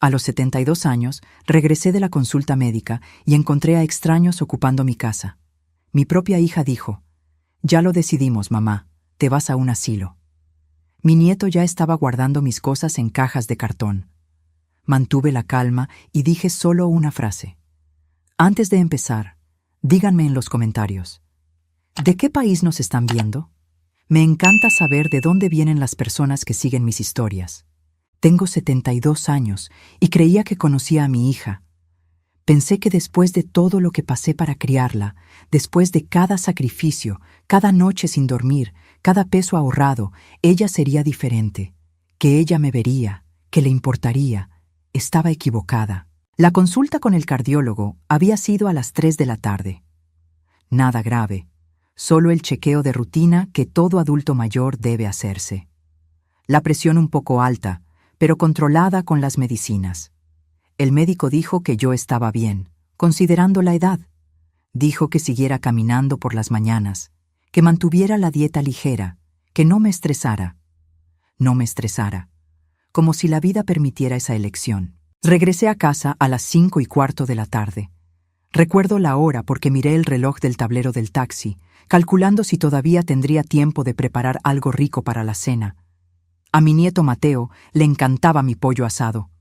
A los 72 años, regresé de la consulta médica y encontré a extraños ocupando mi casa. Mi propia hija dijo: «Ya lo decidimos, mamá, te vas a un asilo». Mi nieto ya estaba guardando mis cosas en cajas de cartón. Mantuve la calma y dije solo una frase. Antes de empezar, díganme en los comentarios, ¿de qué país nos están viendo? Me encanta saber de dónde vienen las personas que siguen mis historias. Tengo 72 años y creía que conocía a mi hija. Pensé que después de todo lo que pasé para criarla, después de cada sacrificio, cada noche sin dormir, cada peso ahorrado, ella sería diferente, que ella me vería, que le importaría. Estaba equivocada. La consulta con el cardiólogo había sido a las 3 de la tarde. Nada grave, solo el chequeo de rutina que todo adulto mayor debe hacerse. La presión un poco alta, pero controlada con las medicinas. El médico dijo que yo estaba bien, considerando la edad. Dijo que siguiera caminando por las mañanas, que mantuviera la dieta ligera, que no me estresara. No me estresara, como si la vida permitiera esa elección. Regresé a casa a las 5:15 de la tarde. Recuerdo la hora porque miré el reloj del tablero del taxi, calculando si todavía tendría tiempo de preparar algo rico para la cena. A mi nieto Mateo le encantaba mi pollo asado.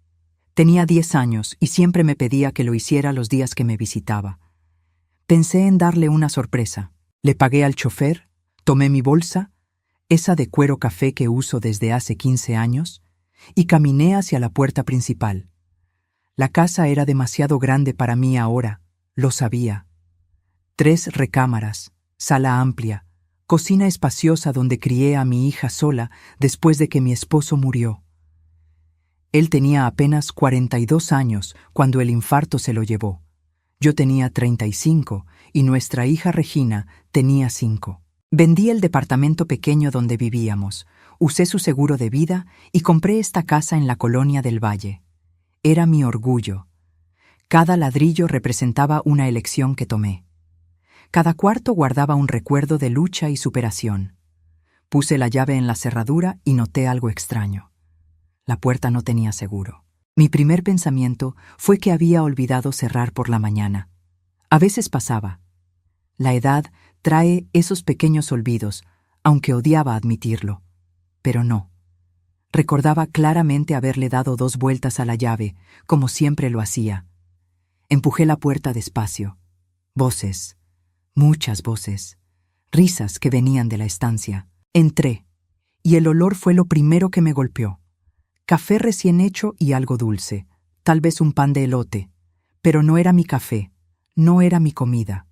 Tenía 10 años y siempre me pedía que lo hiciera los días que me visitaba. Pensé en darle una sorpresa. Le pagué al chofer, tomé mi bolsa, esa de cuero café que uso desde hace 15 años, y caminé hacia la puerta principal. La casa era demasiado grande para mí ahora, lo sabía. 3 recámaras, sala amplia, cocina espaciosa donde crié a mi hija sola después de que mi esposo murió. Él tenía apenas 42 años cuando el infarto se lo llevó. Yo tenía 35 y nuestra hija Regina tenía 5. Vendí el departamento pequeño donde vivíamos, usé su seguro de vida y compré esta casa en la colonia del Valle. Era mi orgullo. Cada ladrillo representaba una elección que tomé. Cada cuarto guardaba un recuerdo de lucha y superación. Puse la llave en la cerradura y noté algo extraño. La puerta no tenía seguro. Mi primer pensamiento fue que había olvidado cerrar por la mañana. A veces pasaba. La edad trae esos pequeños olvidos, aunque odiaba admitirlo. Pero no. Recordaba claramente haberle dado 2 vueltas a la llave, como siempre lo hacía. Empujé la puerta despacio. Voces. Muchas voces. Risas que venían de la estancia. Entré, y el olor fue lo primero que me golpeó. Café recién hecho y algo dulce, tal vez un pan de elote, pero no era mi café, no era mi comida.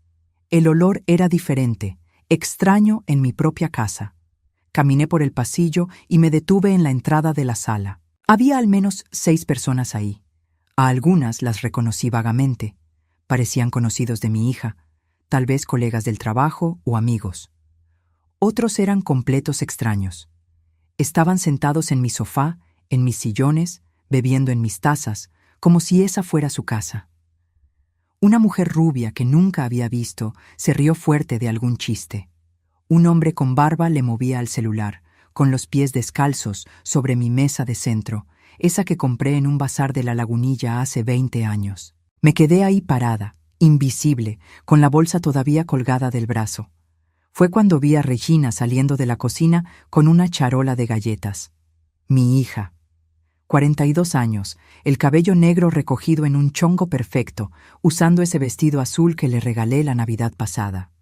El olor era diferente, extraño en mi propia casa. Caminé por el pasillo y me detuve en la entrada de la sala. Había al menos 6 personas ahí. A algunas las reconocí vagamente. Parecían conocidos de mi hija, tal vez colegas del trabajo o amigos. Otros eran completos extraños. Estaban sentados en mi sofá, en mis sillones, bebiendo en mis tazas, como si esa fuera su casa. Una mujer rubia que nunca había visto se rió fuerte de algún chiste. Un hombre con barba le movía al celular, con los pies descalzos sobre mi mesa de centro, esa que compré en un bazar de la Lagunilla hace 20 años. Me quedé ahí parada, invisible, con la bolsa todavía colgada del brazo. Fue cuando vi a Regina saliendo de la cocina con una charola de galletas. Mi hija. 42 años, el cabello negro recogido en un chongo perfecto, usando ese vestido azul que le regalé la Navidad pasada.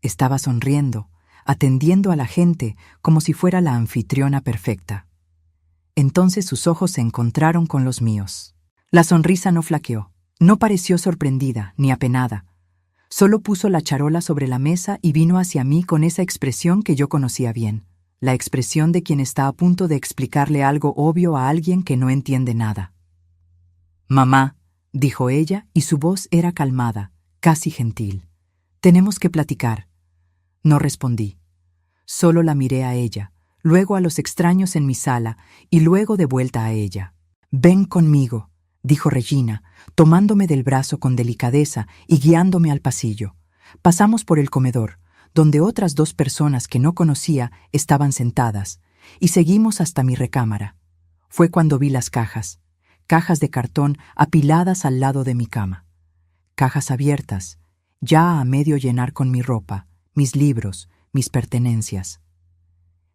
Estaba sonriendo, atendiendo a la gente como si fuera la anfitriona perfecta. Entonces sus ojos se encontraron con los míos. La sonrisa no flaqueó, no pareció sorprendida ni apenada. Solo puso la charola sobre la mesa y vino hacia mí con esa expresión que yo conocía bien. La expresión de quien está a punto de explicarle algo obvio a alguien que no entiende nada. «Mamá», dijo ella, y su voz era calmada, casi gentil. «Tenemos que platicar». No respondí. Solo la miré a ella, luego a los extraños en mi sala y luego de vuelta a ella. «Ven conmigo», dijo Regina, tomándome del brazo con delicadeza y guiándome al pasillo. Pasamos por el comedor, donde otras 2 personas que no conocía estaban sentadas, y seguimos hasta mi recámara. Fue cuando vi las cajas cajas de cartón apiladas al lado de mi cama, cajas abiertas, ya a medio llenar con mi ropa, mis libros, mis pertenencias.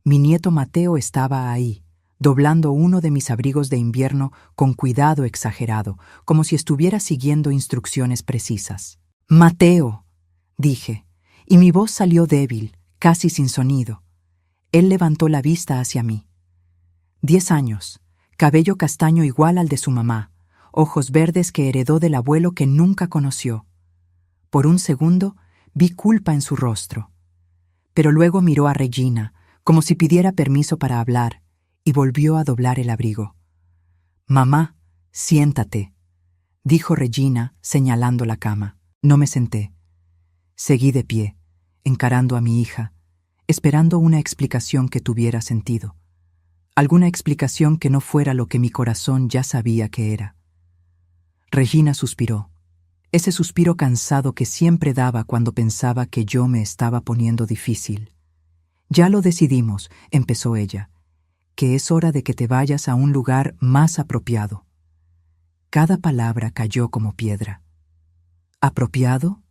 Mi nieto Mateo estaba ahí, doblando uno de mis abrigos de invierno con cuidado exagerado, como si estuviera siguiendo instrucciones precisas. «Mateo», dije, y mi voz salió débil, casi sin sonido. Él levantó la vista hacia mí. 10 años, cabello castaño igual al de su mamá, ojos verdes que heredó del abuelo que nunca conoció. Por un segundo vi culpa en su rostro. Pero luego miró a Regina, como si pidiera permiso para hablar, y volvió a doblar el abrigo. «Mamá, siéntate», dijo Regina, señalando la cama. No me senté. Seguí de pie, encarando a mi hija, esperando una explicación que tuviera sentido. Alguna explicación que no fuera lo que mi corazón ya sabía que era. Regina suspiró. Ese suspiro cansado que siempre daba cuando pensaba que yo me estaba poniendo difícil. «Ya lo decidimos», empezó ella, «que es hora de que te vayas a un lugar más apropiado». Cada palabra cayó como piedra. «¿Apropiado?»,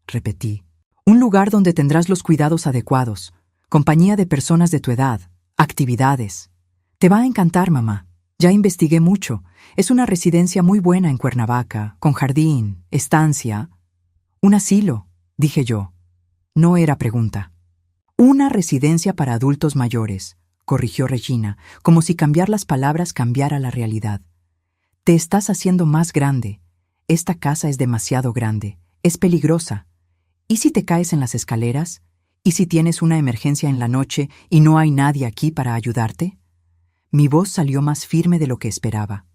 repetí. «Un lugar donde tendrás los cuidados adecuados, compañía de personas de tu edad, actividades. Te va a encantar, mamá. Ya investigué mucho. Es una residencia muy buena en Cuernavaca, con jardín, estancia». «Un asilo», dije yo. No era pregunta. «Una residencia para adultos mayores», corrigió Regina, como si cambiar las palabras cambiara la realidad. «Te estás haciendo más grande. Esta casa es demasiado grande. Es peligrosa. ¿Y si te caes en las escaleras? ¿Y si tienes una emergencia en la noche y no hay nadie aquí para ayudarte?» Mi voz salió más firme de lo que esperaba.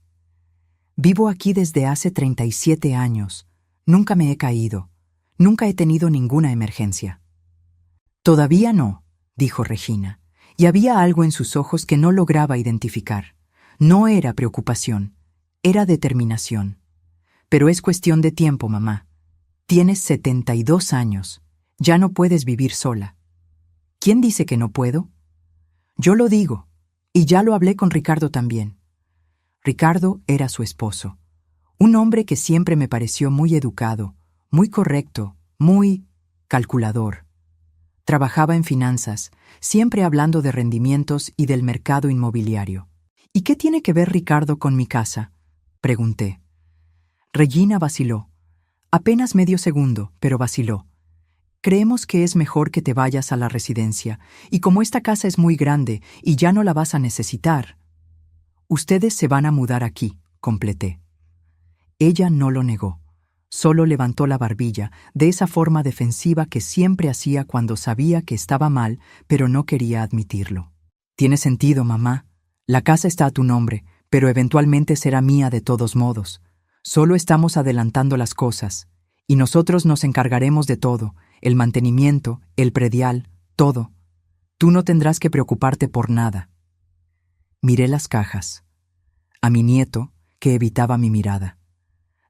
«Vivo aquí desde hace 37 años. Nunca me he caído. Nunca he tenido ninguna emergencia». «Todavía no», dijo Regina, y había algo en sus ojos que no lograba identificar. No era preocupación, era determinación. «Pero es cuestión de tiempo, mamá. Tienes 72 años. Ya no puedes vivir sola». «¿Quién dice que no puedo?» «Yo lo digo, y ya lo hablé con Ricardo también». Ricardo era su esposo, un hombre que siempre me pareció muy educado, muy correcto, muy calculador. Trabajaba en finanzas, siempre hablando de rendimientos y del mercado inmobiliario. «¿Y qué tiene que ver Ricardo con mi casa?», pregunté. Regina vaciló. Apenas medio segundo, pero vaciló. «Creemos que es mejor que te vayas a la residencia, y como esta casa es muy grande y ya no la vas a necesitar». «Ustedes se van a mudar aquí», completé. Ella no lo negó. Solo levantó la barbilla, de esa forma defensiva que siempre hacía cuando sabía que estaba mal, pero no quería admitirlo. «Tiene sentido, mamá. La casa está a tu nombre, pero eventualmente será mía de todos modos. Solo estamos adelantando las cosas, y nosotros nos encargaremos de todo, el mantenimiento, el predial, todo. Tú no tendrás que preocuparte por nada». Miré las cajas. A mi nieto, que evitaba mi mirada.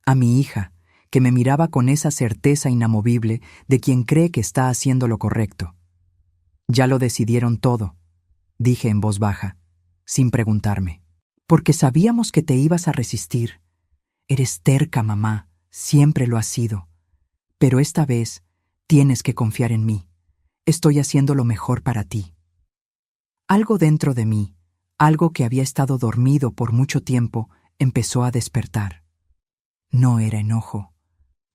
A mi hija, que me miraba con esa certeza inamovible de quien cree que está haciendo lo correcto. «Ya lo decidieron todo», dije en voz baja, sin preguntarme. «Porque sabíamos que te ibas a resistir. Eres terca, mamá, siempre lo has sido. Pero esta vez tienes que confiar en mí. Estoy haciendo lo mejor para ti». Algo dentro de mí, algo que había estado dormido por mucho tiempo, empezó a despertar. No era enojo.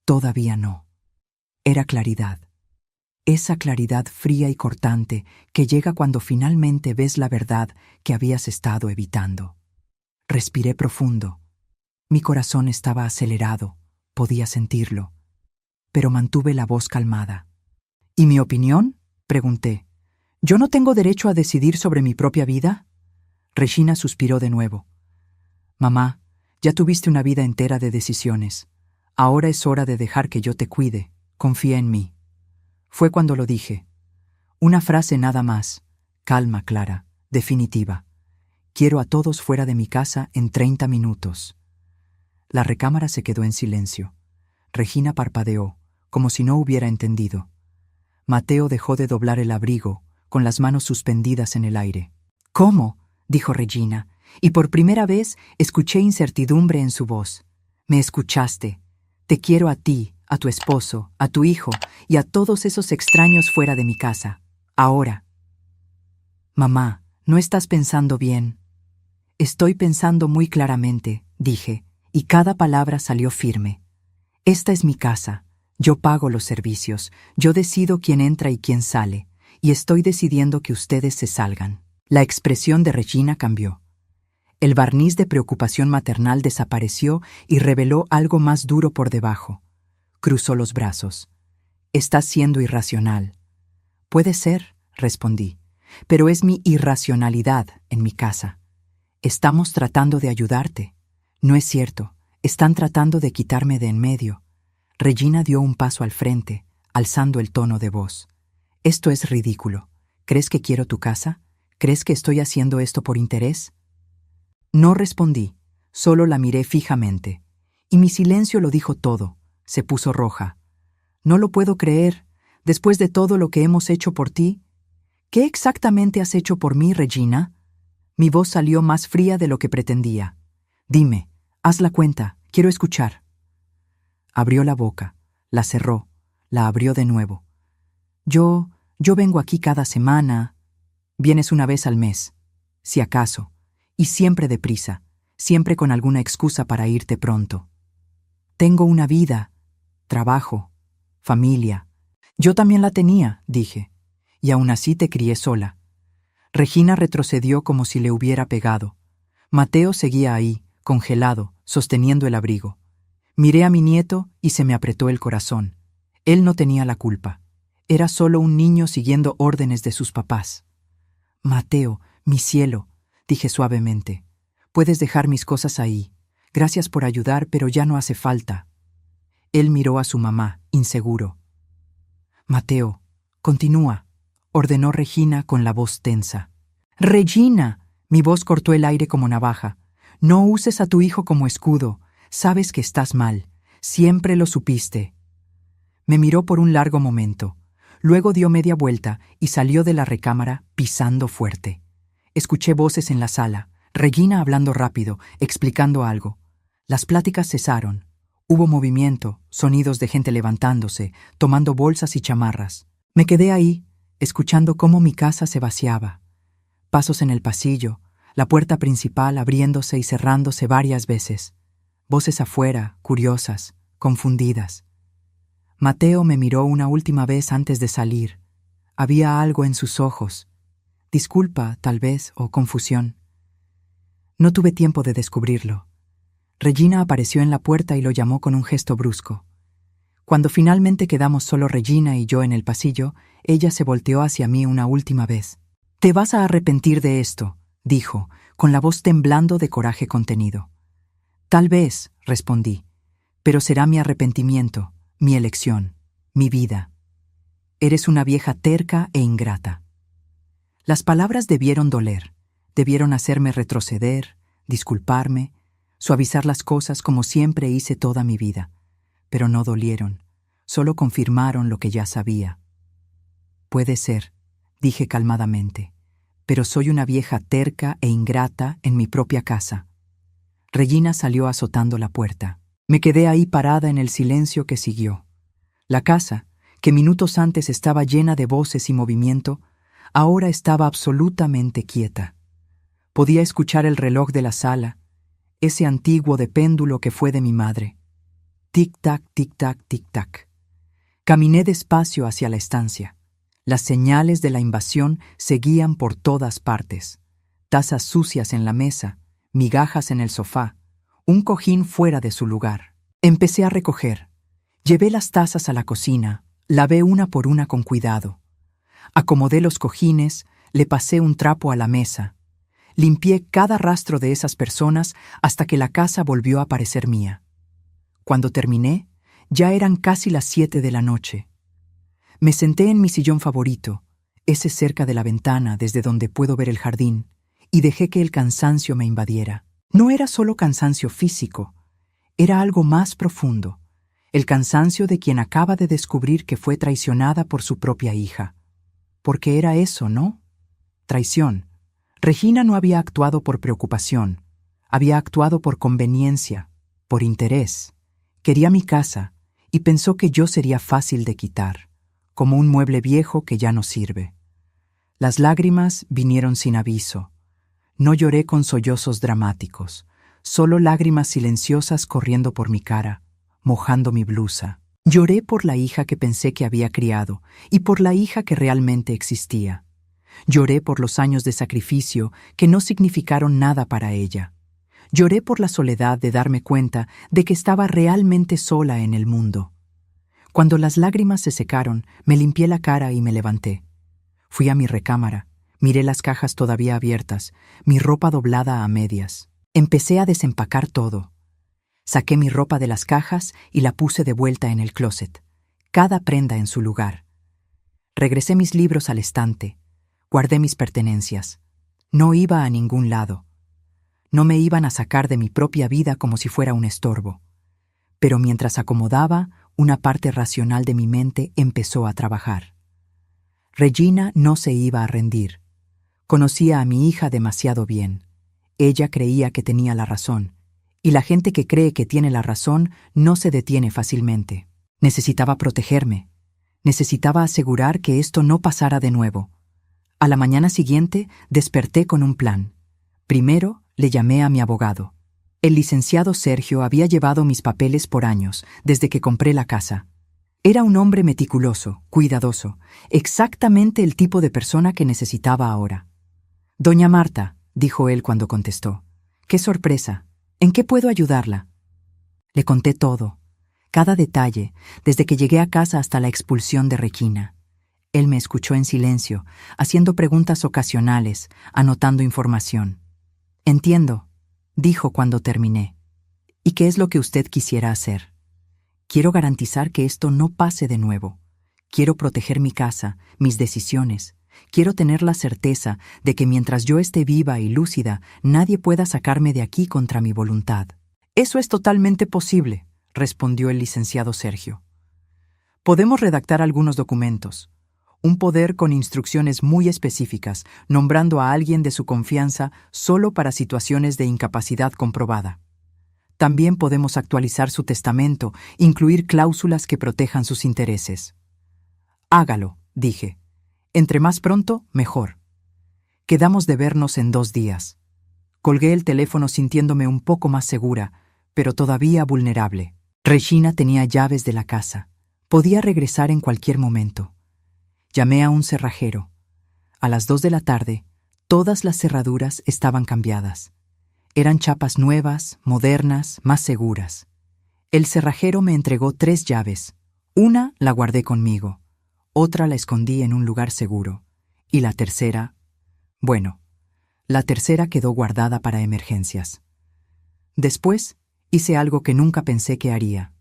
Todavía no. Era claridad. Esa claridad fría y cortante que llega cuando finalmente ves la verdad que habías estado evitando. Respiré profundo. Mi corazón estaba acelerado, podía sentirlo, pero mantuve la voz calmada. «¿Y mi opinión?», pregunté. «¿Yo no tengo derecho a decidir sobre mi propia vida?». Regina suspiró de nuevo. «Mamá, ya tuviste una vida entera de decisiones. Ahora es hora de dejar que yo te cuide. Confía en mí». Fue cuando lo dije. Una frase nada más. Calma, clara, definitiva. «Quiero a todos fuera de mi casa en 30 minutos». La recámara se quedó en silencio. Regina parpadeó, como si no hubiera entendido. Mateo dejó de doblar el abrigo, con las manos suspendidas en el aire. «¿Cómo?», dijo Regina. y por primera vez escuché incertidumbre en su voz. Me escuchaste. Te quiero a ti, a tu esposo, a tu hijo y a todos esos extraños fuera de mi casa. Ahora. Mamá, no estás pensando bien. Estoy pensando muy claramente, dije, y cada palabra salió firme. Esta es mi casa. Yo pago los servicios, yo decido quién entra y quién sale, y estoy decidiendo que ustedes se salgan. La expresión de Regina cambió. El barniz de preocupación maternal desapareció y reveló algo más duro por debajo. Cruzó los brazos. Estás siendo irracional. Puede ser, respondí, pero es mi irracionalidad en mi casa. Estamos tratando de ayudarte. No es cierto, están tratando de quitarme de en medio. Regina dio un paso al frente, alzando el tono de voz. Esto es ridículo. ¿Crees que quiero tu casa? ¿Crees que estoy haciendo esto por interés? No respondí, solo la miré fijamente. Y mi silencio lo dijo todo. Se puso roja. No lo puedo creer. Después de todo lo que hemos hecho por ti. ¿Qué exactamente has hecho por mí, Regina? Mi voz salió más fría de lo que pretendía. Dime, haz la cuenta, quiero escuchar. Abrió la boca, la cerró, la abrió de nuevo. Yo vengo aquí cada semana. Vienes una vez al mes, si acaso, y siempre deprisa, siempre con alguna excusa para irte pronto. Tengo una vida, trabajo, familia. Yo también la tenía, dije, y aún así te crié sola. Regina retrocedió como si le hubiera pegado. Mateo seguía ahí, congelado, sosteniendo el abrigo. Miré a mi nieto y se me apretó el corazón. Él no tenía la culpa. Era solo un niño siguiendo órdenes de sus papás. Mateo, mi cielo, dije suavemente, puedes dejar mis cosas ahí. Gracias por ayudar, pero ya no hace falta. Él miró a su mamá, inseguro. Mateo, continúa, ordenó Regina con la voz tensa. ¡Regina! Mi voz cortó el aire como navaja. No uses a tu hijo como escudo. Sabes que estás mal. Siempre lo supiste. Me miró por un largo momento. Luego dio media vuelta y salió de la recámara pisando fuerte. Escuché voces en la sala, Regina hablando rápido, explicando algo. Las pláticas cesaron. Hubo movimiento, sonidos de gente levantándose, tomando bolsas y chamarras. Me quedé ahí, escuchando cómo mi casa se vaciaba. Pasos en el pasillo, la puerta principal abriéndose y cerrándose varias veces. Voces afuera, curiosas, confundidas. Mateo me miró una última vez antes de salir. Había algo en sus ojos. Disculpa, tal vez, o confusión. No tuve tiempo de descubrirlo. Regina apareció en la puerta y lo llamó con un gesto brusco. Cuando finalmente quedamos solo Regina y yo en el pasillo, ella se volteó hacia mí una última vez. «Te vas a arrepentir de esto», dijo, con la voz temblando de coraje contenido. «Tal vez», respondí, «pero será mi arrepentimiento, mi elección, mi vida. Eres una vieja terca e ingrata». Las palabras debieron doler, debieron hacerme retroceder, disculparme, suavizar las cosas como siempre hice toda mi vida, pero no dolieron, solo confirmaron lo que ya sabía. «Puede ser», dije calmadamente, «pero soy una vieja terca e ingrata en mi propia casa». Regina salió azotando la puerta. Me quedé ahí parada en el silencio que siguió. La casa, que minutos antes estaba llena de voces y movimiento, ahora estaba absolutamente quieta. Podía escuchar el reloj de la sala, ese antiguo de péndulo que fue de mi madre. Tic-tac, tic-tac, tic-tac. Caminé despacio hacia la estancia. Las señales de la invasión seguían por todas partes. Tazas sucias en la mesa, migajas en el sofá, un cojín fuera de su lugar. Empecé a recoger. Llevé las tazas a la cocina, lavé una por una con cuidado. Acomodé los cojines, le pasé un trapo a la mesa. Limpié cada rastro de esas personas hasta que la casa volvió a parecer mía. Cuando terminé, ya eran casi las 7 de la noche. Me senté en mi sillón favorito, ese cerca de la ventana desde donde puedo ver el jardín, y dejé que el cansancio me invadiera. No era solo cansancio físico, era algo más profundo, el cansancio de quien acaba de descubrir que fue traicionada por su propia hija. Porque era eso, ¿no? Traición, Regina no había actuado por preocupación, había actuado por conveniencia, por interés. Quería mi casa y pensó que yo sería fácil de quitar, como un mueble viejo que ya no sirve. Las lágrimas vinieron sin aviso. No lloré con sollozos dramáticos, solo lágrimas silenciosas corriendo por mi cara, mojando mi blusa. Lloré por la hija que pensé que había criado y por la hija que realmente existía. Lloré por los años de sacrificio que no significaron nada para ella. Lloré por la soledad de darme cuenta de que estaba realmente sola en el mundo. Cuando las lágrimas se secaron, me limpié la cara y me levanté. Fui a mi recámara, miré las cajas todavía abiertas, mi ropa doblada a medias. Empecé a desempacar todo. Saqué mi ropa de las cajas y la puse de vuelta en el closet, cada prenda en su lugar. Regresé mis libros al estante, guardé mis pertenencias. No iba a ningún lado. No me iban a sacar de mi propia vida como si fuera un estorbo. Pero mientras acomodaba, una parte racional de mi mente empezó a trabajar. Regina no se iba a rendir. Conocía a mi hija demasiado bien. Ella creía que tenía la razón, y la gente que cree que tiene la razón no se detiene fácilmente. Necesitaba protegerme. Necesitaba asegurar que esto no pasara de nuevo. A la mañana siguiente desperté con un plan. Primero, le llamé a mi abogado. El licenciado Sergio había llevado mis papeles por años, desde que compré la casa. Era un hombre meticuloso, cuidadoso, exactamente el tipo de persona que necesitaba ahora. «Doña Marta», dijo él cuando contestó. «¡Qué sorpresa! ¿En qué puedo ayudarla?» Le conté todo, cada detalle, desde que llegué a casa hasta la expulsión de Regina. Él me escuchó en silencio, haciendo preguntas ocasionales, anotando información. «Entiendo», dijo cuando terminé. «¿Y qué es lo que usted quisiera hacer?» «Quiero garantizar que esto no pase de nuevo. Quiero proteger mi casa, mis decisiones. Quiero tener la certeza de que mientras yo esté viva y lúcida, nadie pueda sacarme de aquí contra mi voluntad». «Eso es totalmente posible», respondió el licenciado Sergio. «Podemos redactar algunos documentos. Un poder con instrucciones muy específicas, nombrando a alguien de su confianza solo para situaciones de incapacidad comprobada. También podemos actualizar su testamento, incluir cláusulas que protejan sus intereses». «Hágalo», dije. «Entre más pronto, mejor». Quedamos de vernos en 2 días. Colgué el teléfono sintiéndome un poco más segura, pero todavía vulnerable. Regina tenía llaves de la casa. Podía regresar en cualquier momento. Llamé a un cerrajero. A las 2 de la tarde, todas las cerraduras estaban cambiadas. Eran chapas nuevas, modernas, más seguras. El cerrajero me entregó 3 llaves. Una la guardé conmigo, otra la escondí en un lugar seguro, y la tercera, la tercera quedó guardada para emergencias. Después, hice algo que nunca pensé que haría.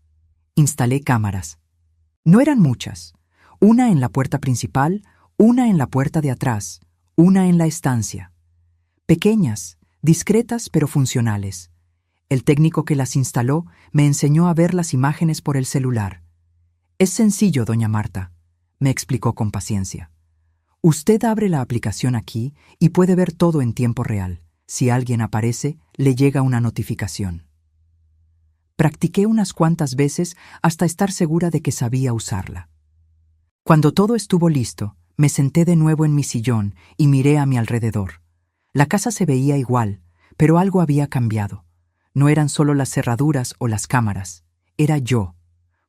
Instalé cámaras. No eran muchas. Una en la puerta principal, una en la puerta de atrás, una en la estancia. Pequeñas, discretas pero funcionales. El técnico que las instaló me enseñó a ver las imágenes por el celular. «Es sencillo, doña Marta», me explicó con paciencia. «Usted abre la aplicación aquí y puede ver todo en tiempo real. Si alguien aparece, le llega una notificación». Practiqué unas cuantas veces hasta estar segura de que sabía usarla. Cuando todo estuvo listo, me senté de nuevo en mi sillón y miré a mi alrededor. La casa se veía igual, pero algo había cambiado. No eran solo las cerraduras o las cámaras, era yo.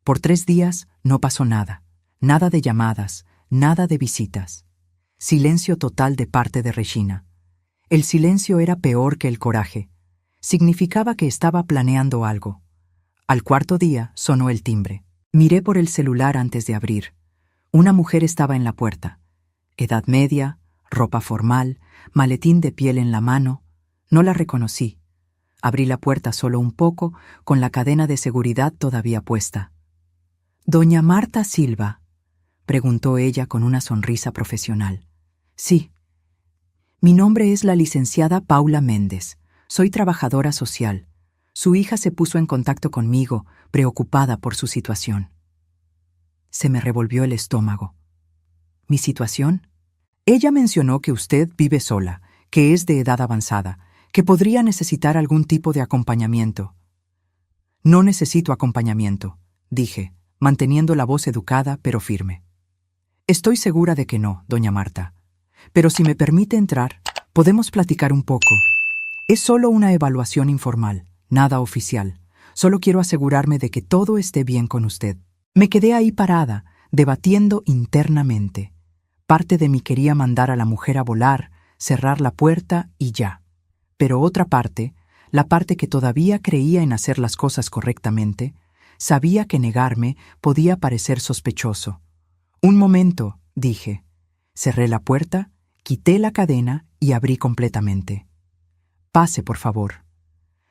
Por 3 días no pasó nada, nada de llamadas, nada de visitas. Silencio total de parte de Regina. El silencio era peor que el coraje. Significaba que estaba planeando algo. Al 4.º día sonó el timbre. Miré por el celular antes de abrir. Una mujer estaba en la puerta. Edad media, ropa formal, maletín de piel en la mano. No la reconocí. Abrí la puerta solo un poco, con la cadena de seguridad todavía puesta. «¿Doña Marta Silva?», preguntó ella con una sonrisa profesional. «Sí. Mi nombre es la licenciada Paula Méndez. Soy trabajadora social. Su hija se puso en contacto conmigo, preocupada por su situación». Se me revolvió el estómago. ¿Mi situación? Ella mencionó que usted vive sola, que es de edad avanzada, que podría necesitar algún tipo de acompañamiento. No necesito acompañamiento, dije, manteniendo la voz educada pero firme. Estoy segura de que no, doña Marta. Pero si me permite entrar, podemos platicar un poco. Es solo una evaluación informal, nada oficial. Solo quiero asegurarme de que todo esté bien con usted. Me quedé ahí parada, debatiendo internamente. Parte de mí quería mandar a la mujer a volar, cerrar la puerta y ya. Pero otra parte, la parte que todavía creía en hacer las cosas correctamente, sabía que negarme podía parecer sospechoso. Un momento, dije. Cerré la puerta, quité la cadena y abrí completamente. Pase, por favor.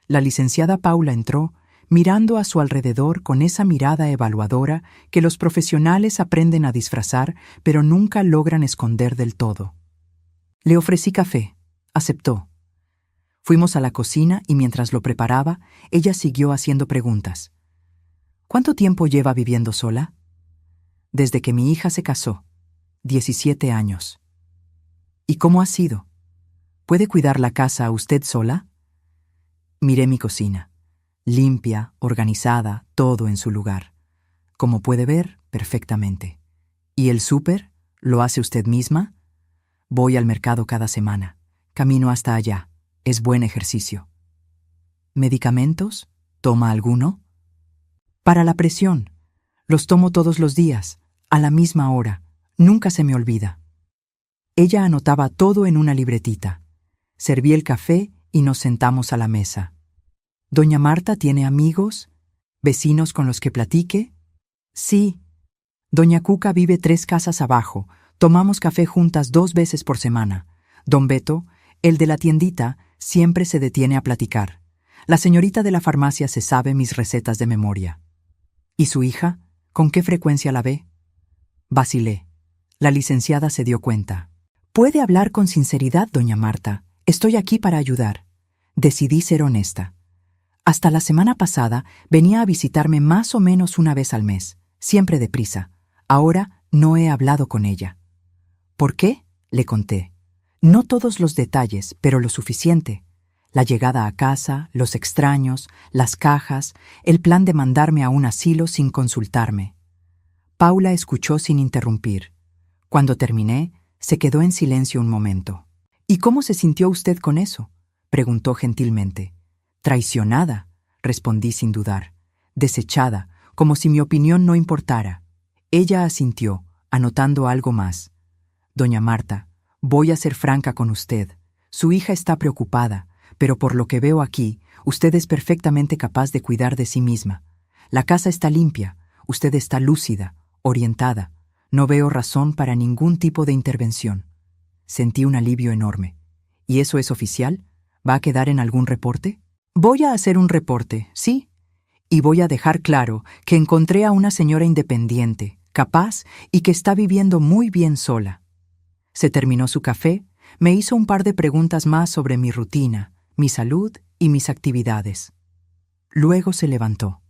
La licenciada Paula entró, mirando a su alrededor con esa mirada evaluadora que los profesionales aprenden a disfrazar, pero nunca logran esconder del todo. Le ofrecí café. Aceptó. Fuimos a la cocina y mientras lo preparaba, ella siguió haciendo preguntas. ¿Cuánto tiempo lleva viviendo sola? Desde que mi hija se casó. 17 años. ¿Y cómo ha sido? ¿Puede cuidar la casa usted sola? Miré mi cocina. Limpia, organizada, todo en su lugar. Como puede ver, perfectamente. ¿Y el súper? ¿Lo hace usted misma? Voy al mercado cada semana. Camino hasta allá. Es buen ejercicio. ¿Medicamentos? ¿Toma alguno? Para la presión. Los tomo todos los días, a la misma hora. Nunca se me olvida. Ella anotaba todo en una libretita. Serví el café y nos sentamos a la mesa. ¿Doña Marta tiene amigos? ¿Vecinos con los que platique? Sí. Doña Cuca vive 3 casas abajo. Tomamos café juntas 2 veces por semana. Don Beto, el de la tiendita, siempre se detiene a platicar. La señorita de la farmacia se sabe mis recetas de memoria. ¿Y su hija? ¿Con qué frecuencia la ve? Vacilé. La licenciada se dio cuenta. Puede hablar con sinceridad, doña Marta. Estoy aquí para ayudar. Decidí ser honesta. Hasta la semana pasada venía a visitarme más o menos una vez al mes, siempre deprisa. Ahora no he hablado con ella. ¿Por qué? Le conté. No todos los detalles, pero lo suficiente. La llegada a casa, los extraños, las cajas, el plan de mandarme a un asilo sin consultarme. Paula escuchó sin interrumpir. Cuando terminé, se quedó en silencio un momento. ¿Y cómo se sintió usted con eso?, preguntó gentilmente. Traicionada, respondí sin dudar. Desechada, como si mi opinión no importara. Ella asintió, anotando algo más. Doña Marta, voy a ser franca con usted. Su hija está preocupada, pero por lo que veo aquí, usted es perfectamente capaz de cuidar de sí misma. La casa está limpia, usted está lúcida, orientada. No veo razón para ningún tipo de intervención. Sentí un alivio enorme. ¿Y eso es oficial? ¿Va a quedar en algún reporte? Voy a hacer un reporte, sí. Y voy a dejar claro que encontré a una señora independiente, capaz y que está viviendo muy bien sola. Se terminó su café, me hizo un par de preguntas más sobre mi rutina, mi salud y mis actividades. Luego se levantó.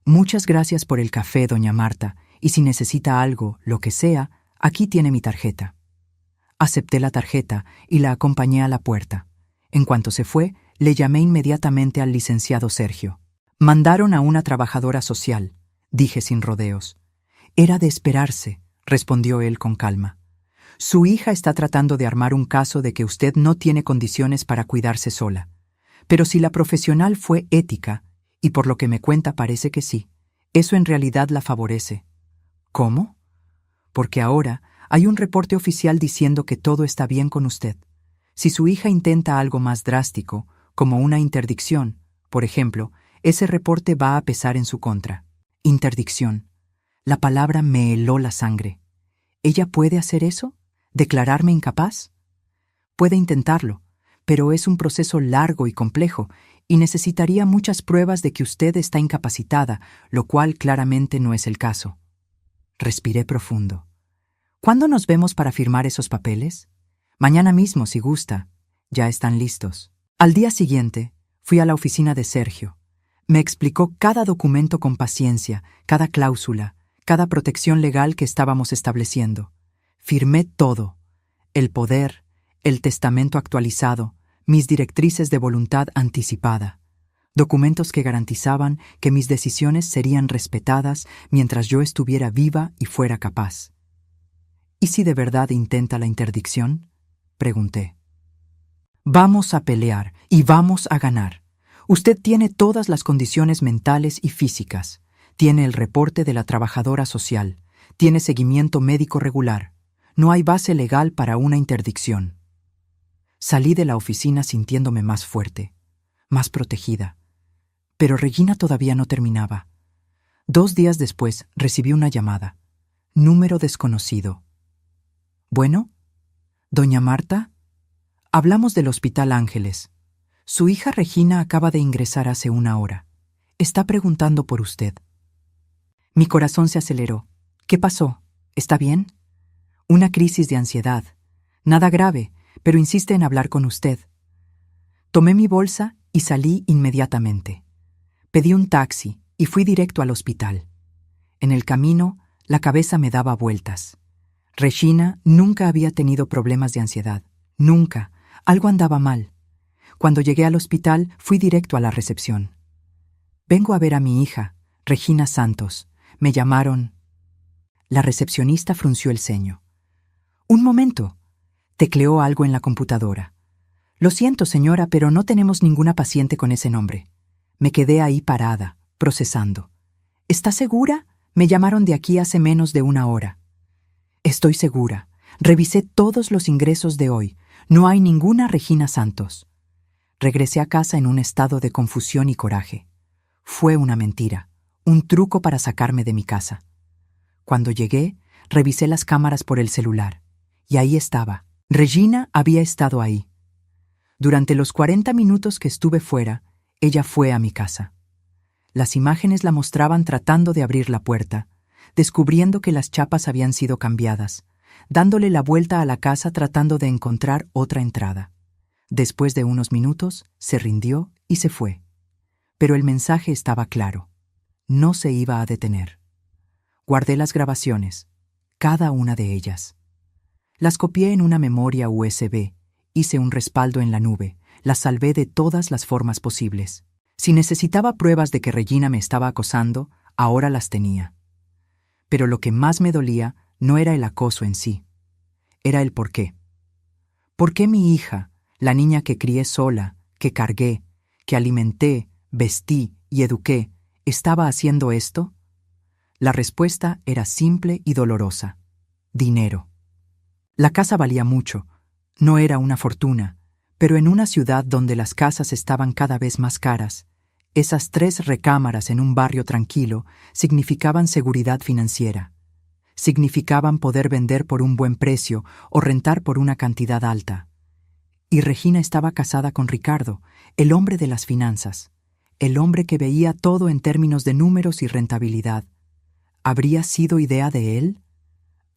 Muchas gracias por el café, doña Marta, y si necesita algo, lo que sea, aquí tiene mi tarjeta. Acepté la tarjeta y la acompañé a la puerta. En cuanto se fue, le llamé inmediatamente al licenciado Sergio. Mandaron a una trabajadora social, dije sin rodeos. Era de esperarse, respondió él con calma. Su hija está tratando de armar un caso de que usted no tiene condiciones para cuidarse sola. Pero si la profesional fue ética, y por lo que me cuenta parece que sí, eso en realidad la favorece. ¿Cómo? Porque ahora hay un reporte oficial diciendo que todo está bien con usted. Si su hija intenta algo más drástico, como una interdicción, por ejemplo, ese reporte va a pesar en su contra. Interdicción. La palabra me heló la sangre. ¿Ella puede hacer eso? ¿Declararme incapaz? Puede intentarlo, pero es un proceso largo y complejo y necesitaría muchas pruebas de que usted está incapacitada, lo cual claramente no es el caso. Respiré profundo. ¿Cuándo nos vemos para firmar esos papeles? Mañana mismo, si gusta. Ya están listos. Al día siguiente, fui a la oficina de Sergio. Me explicó cada documento con paciencia, cada cláusula, cada protección legal que estábamos estableciendo. Firmé todo. El poder, El testamento actualizado, mis directrices de voluntad anticipada, documentos que garantizaban que mis decisiones serían respetadas mientras yo estuviera viva y fuera capaz. ¿Y si de verdad intenta la interdicción?, pregunté. Vamos a pelear y vamos a ganar. Usted tiene todas las condiciones mentales y físicas. Tiene el reporte de la trabajadora social. Tiene seguimiento médico regular. No hay base legal para una interdicción. Salí de la oficina sintiéndome más fuerte, más protegida. Pero Regina todavía no terminaba. 2 días después recibí una llamada. Número desconocido. ¿Bueno? ¿Doña Marta? Hablamos del Hospital Ángeles. Su hija Regina acaba de ingresar hace 1 hora. Está preguntando por usted. Mi corazón se aceleró. ¿Qué pasó? ¿Está bien? Una crisis de ansiedad. Nada grave, pero insiste en hablar con usted. Tomé mi bolsa y salí inmediatamente. Pedí un taxi y fui directo al hospital. En el camino, la cabeza me daba vueltas. Regina nunca había tenido problemas de ansiedad. Nunca. Algo andaba mal. Cuando llegué al hospital, fui directo a la recepción. Vengo a ver a mi hija, Regina Santos. Me llamaron. La recepcionista frunció el ceño. Un momento. Tecleó algo en la computadora. Lo siento, señora, pero no tenemos ninguna paciente con ese nombre. Me quedé ahí parada, procesando. ¿Está segura? Me llamaron de aquí hace menos de 1 hora. Estoy segura. Revisé todos los ingresos de hoy. No hay ninguna Regina Santos. Regresé a casa en un estado de confusión y coraje. Fue una mentira, un truco para sacarme de mi casa. Cuando llegué, revisé las cámaras por el celular. Y ahí estaba. Regina había estado ahí. Durante los 40 minutos que estuve fuera, ella fue a mi casa. Las imágenes la mostraban tratando de abrir la puerta, descubriendo que las chapas habían sido cambiadas, dándole la vuelta a la casa tratando de encontrar otra entrada. Después de unos minutos, se rindió y se fue. Pero el mensaje estaba claro. No se iba a detener. Guardé las grabaciones, cada una de ellas. Las copié en una memoria USB, hice un respaldo en la nube, las salvé de todas las formas posibles. Si necesitaba pruebas de que Regina me estaba acosando, ahora las tenía. Pero lo que más me dolía no era el acoso en sí, era el por qué. ¿Por qué mi hija, la niña que crié sola, que cargué, que alimenté, vestí y eduqué, estaba haciendo esto? La respuesta era simple y dolorosa. Dinero. La casa valía mucho, no era una fortuna, pero en una ciudad donde las casas estaban cada vez más caras, esas 3 recámaras en un barrio tranquilo significaban seguridad financiera. Significaban poder vender por un buen precio o rentar por una cantidad alta. Y Regina estaba casada con Ricardo, el hombre de las finanzas, el hombre que veía todo en términos de números y rentabilidad. ¿Habría sido idea de él?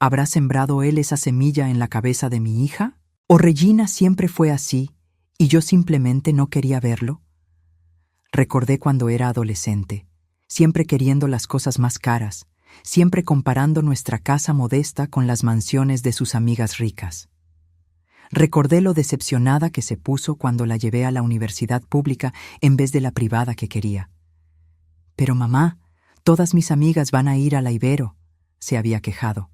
¿Habrá sembrado él esa semilla en la cabeza de mi hija? ¿O Regina siempre fue así y yo simplemente no quería verlo? Recordé cuando era adolescente, siempre queriendo las cosas más caras, siempre comparando nuestra casa modesta con las mansiones de sus amigas ricas. Recordé lo decepcionada que se puso cuando la llevé a la universidad pública en vez de la privada que quería. Pero mamá, todas mis amigas van a ir a la Ibero, se había quejado.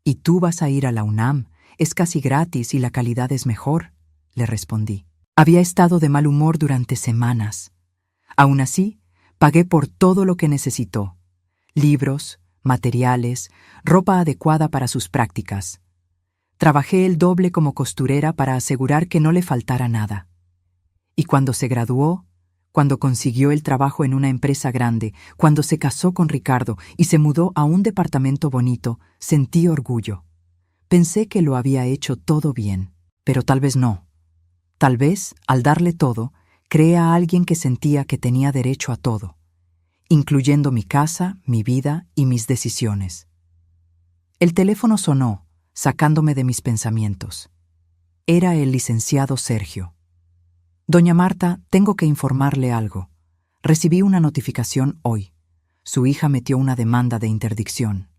Y tú vas a ir a la UNAM, es casi gratis y la calidad es mejor, le respondí. Había estado de mal humor durante semanas. Aún así, pagué por todo lo que necesitó. Libros, materiales, ropa adecuada para sus prácticas. Trabajé el doble como costurera para asegurar que no le faltara nada. Y cuando se graduó, cuando consiguió el trabajo en una empresa grande, cuando se casó con Ricardo y se mudó a un departamento bonito, sentí orgullo. Pensé que lo había hecho todo bien, pero tal vez no. Tal vez, al darle todo, creé a alguien que sentía que tenía derecho a todo, incluyendo mi casa, mi vida y mis decisiones. El teléfono sonó, sacándome de mis pensamientos. Era el licenciado Sergio. Doña Marta, tengo que informarle algo. Recibí una notificación hoy. Su hija metió una demanda de interdicción.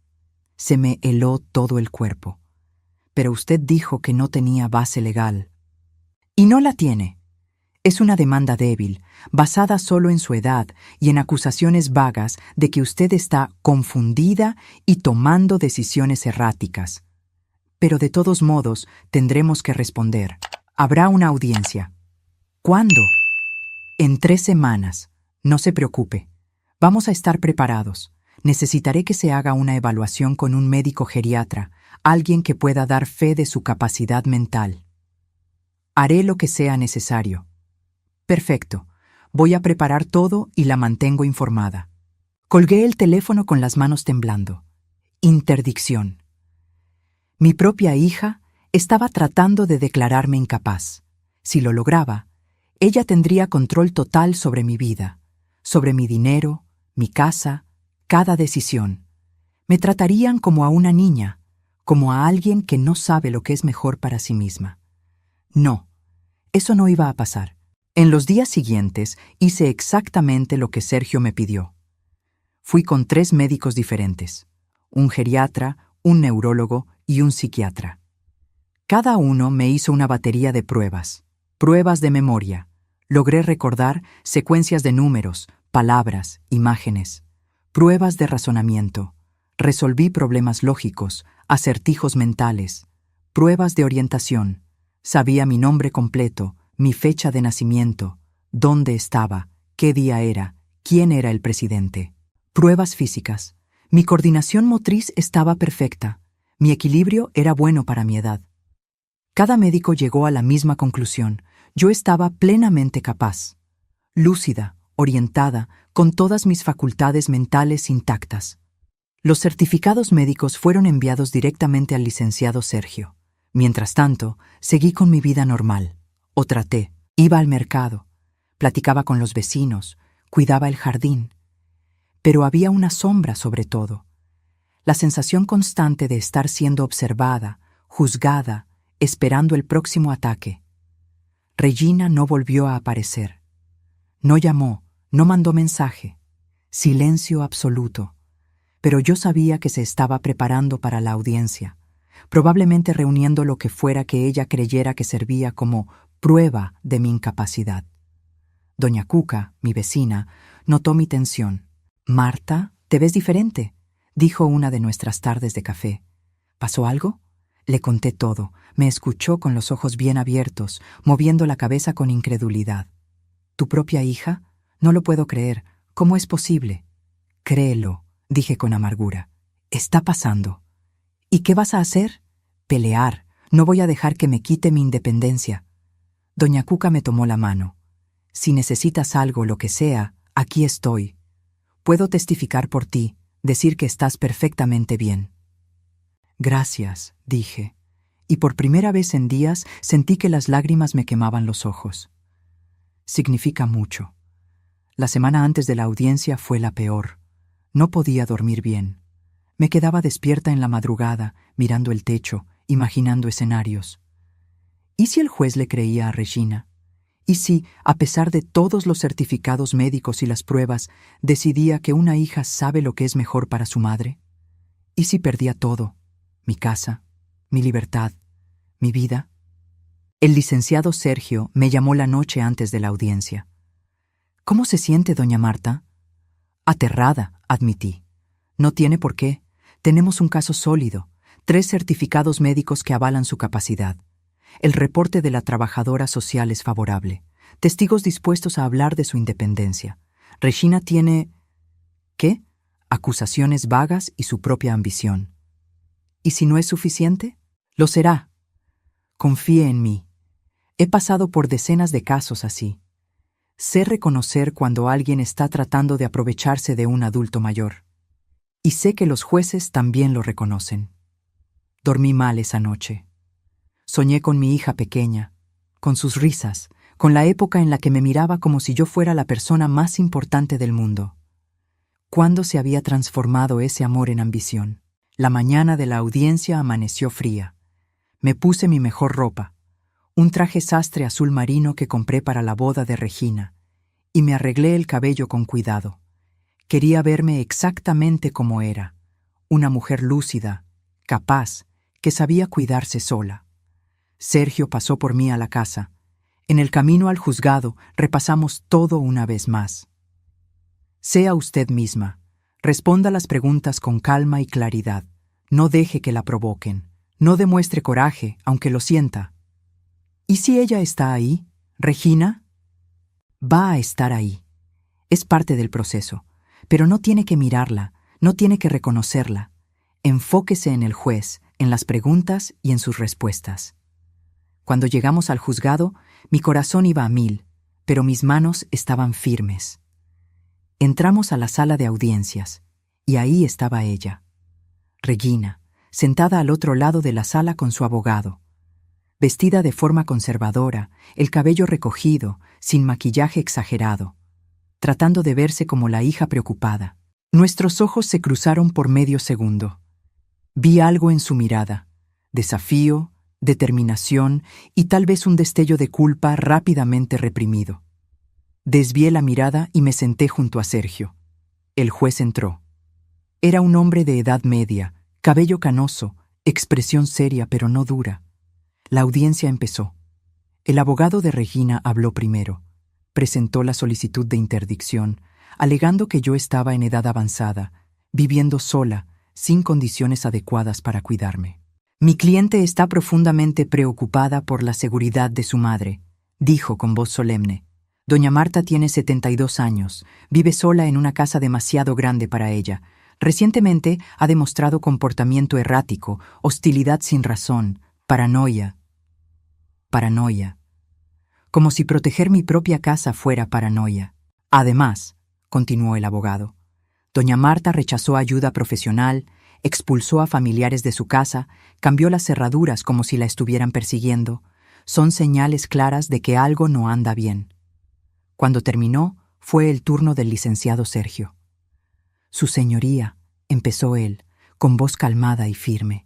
Se me heló todo el cuerpo. Pero usted dijo que no tenía base legal, Y no la tiene. Es una demanda débil, basada solo en su edad y en acusaciones vagas de que usted está confundida y tomando decisiones erráticas. Pero de todos modos, tendremos que responder. Habrá una audiencia. ¿Cuándo? En 3 semanas. No se preocupe. Vamos a estar preparados. Necesitaré que se haga una evaluación con un médico geriatra, alguien que pueda dar fe de su capacidad mental. Haré lo que sea necesario. Perfecto. Voy a preparar todo y la mantengo informada. Colgué el teléfono con las manos temblando. Interdicción. Mi propia hija estaba tratando de declararme incapaz. Si lo lograba, ella tendría control total sobre mi vida, sobre mi dinero, mi casa, cada decisión. Me tratarían como a una niña, como a alguien que no sabe lo que es mejor para sí misma. No, eso no iba a pasar. En los días siguientes hice exactamente lo que Sergio me pidió. Fui con 3 médicos diferentes, un geriatra, un neurólogo y un psiquiatra. Cada uno me hizo una batería de pruebas de memoria. Logré recordar secuencias de números, palabras, imágenes, pruebas de razonamiento. Resolví problemas lógicos, acertijos mentales, pruebas de orientación. Sabía mi nombre completo, mi fecha de nacimiento, dónde estaba, qué día era, quién era el presidente. Pruebas físicas. Mi coordinación motriz estaba perfecta. Mi equilibrio era bueno para mi edad. Cada médico llegó a la misma conclusión. Yo estaba plenamente capaz, lúcida, orientada, con todas mis facultades mentales intactas. Los certificados médicos fueron enviados directamente al licenciado Sergio. Mientras tanto, seguí con mi vida normal. O traté. Iba al mercado, platicaba con los vecinos, cuidaba el jardín. Pero había una sombra sobre todo. La sensación constante de estar siendo observada, juzgada, esperando el próximo ataque. Regina no volvió a aparecer. No llamó, no mandó mensaje. Silencio absoluto. Pero yo sabía que se estaba preparando para la audiencia, probablemente reuniendo lo que fuera que ella creyera que servía como prueba de mi incapacidad. Doña Cuca, mi vecina, notó mi tensión. «Marta, te ves diferente», dijo una de nuestras tardes de café. «¿Pasó algo?» Le conté todo. Me escuchó con los ojos bien abiertos, moviendo la cabeza con incredulidad. «¿Tu propia hija? No lo puedo creer. ¿Cómo es posible?» «Créelo», dije con amargura. «Está pasando». «¿Y qué vas a hacer?» «Pelear. No voy a dejar que me quite mi independencia». Doña Cuca me tomó la mano. «Si necesitas algo, lo que sea, aquí estoy. Puedo testificar por ti, decir que estás perfectamente bien». «Gracias», dije, y por primera vez en días sentí que las lágrimas me quemaban los ojos. Significa mucho. La semana antes de la audiencia fue la peor. No podía dormir bien. Me quedaba despierta en la madrugada, mirando el techo, imaginando escenarios. ¿Y si el juez le creía a Regina? ¿Y si, a pesar de todos los certificados médicos y las pruebas, decidía que una hija sabe lo que es mejor para su madre? ¿Y si perdía todo? Mi casa, mi libertad, mi vida. El licenciado Sergio me llamó la noche antes de la audiencia. «¿Cómo se siente, doña Marta?» «Aterrada», admití. «No tiene por qué. Tenemos un caso sólido, 3 certificados médicos que avalan su capacidad. El reporte de la trabajadora social es favorable. Testigos dispuestos a hablar de su independencia. Regina tiene... ¿qué? Acusaciones vagas y su propia ambición. ¿Y si no es suficiente? Lo será. Confíe en mí. He pasado por decenas de casos así. Sé reconocer cuando alguien está tratando de aprovecharse de un adulto mayor. Y sé que los jueces también lo reconocen. Dormí mal esa noche. Soñé con mi hija pequeña, con sus risas, con la época en la que me miraba como si yo fuera la persona más importante del mundo. ¿Cuándo se había transformado ese amor en ambición? La mañana de la audiencia amaneció fría. Me puse mi mejor ropa, un traje sastre azul marino que compré para la boda de Regina, y me arreglé el cabello con cuidado. Quería verme exactamente como era, una mujer lúcida, capaz, que sabía cuidarse sola. Sergio pasó por mí a la casa. En el camino al juzgado repasamos todo una vez más. Sea usted misma. Responda las preguntas con calma y claridad. No deje que la provoquen. No demuestre coraje, aunque lo sienta. ¿Y si ella está ahí? ¿Regina? Va a estar ahí. Es parte del proceso. Pero no tiene que mirarla, no tiene que reconocerla. Enfóquese en el juez, en las preguntas y en sus respuestas. Cuando llegamos al juzgado, mi corazón iba a 1000, pero mis manos estaban firmes. Entramos a la sala de audiencias, y ahí estaba ella, Regina, sentada al otro lado de la sala con su abogado, vestida de forma conservadora, el cabello recogido, sin maquillaje exagerado, tratando de verse como la hija preocupada. Nuestros ojos se cruzaron por medio segundo. Vi algo en su mirada, desafío, determinación y tal vez un destello de culpa rápidamente reprimido. Desvié la mirada y me senté junto a Sergio. El juez entró. Era un hombre de edad media, cabello canoso, expresión seria pero no dura. La audiencia empezó. El abogado de Regina habló primero. Presentó la solicitud de interdicción, alegando que yo estaba en edad avanzada, viviendo sola, sin condiciones adecuadas para cuidarme. Mi cliente está profundamente preocupada por la seguridad de su madre, dijo con voz solemne. Doña Marta tiene 72 años, vive sola en una casa demasiado grande para ella. Recientemente ha demostrado comportamiento errático, hostilidad sin razón, paranoia. Como si proteger mi propia casa fuera paranoia. Además, continuó el abogado, doña Marta rechazó ayuda profesional, expulsó a familiares de su casa, cambió las cerraduras como si la estuvieran persiguiendo. Son señales claras de que algo no anda bien. Cuando terminó, fue el turno del licenciado Sergio. Su señoría, empezó él, con voz calmada y firme.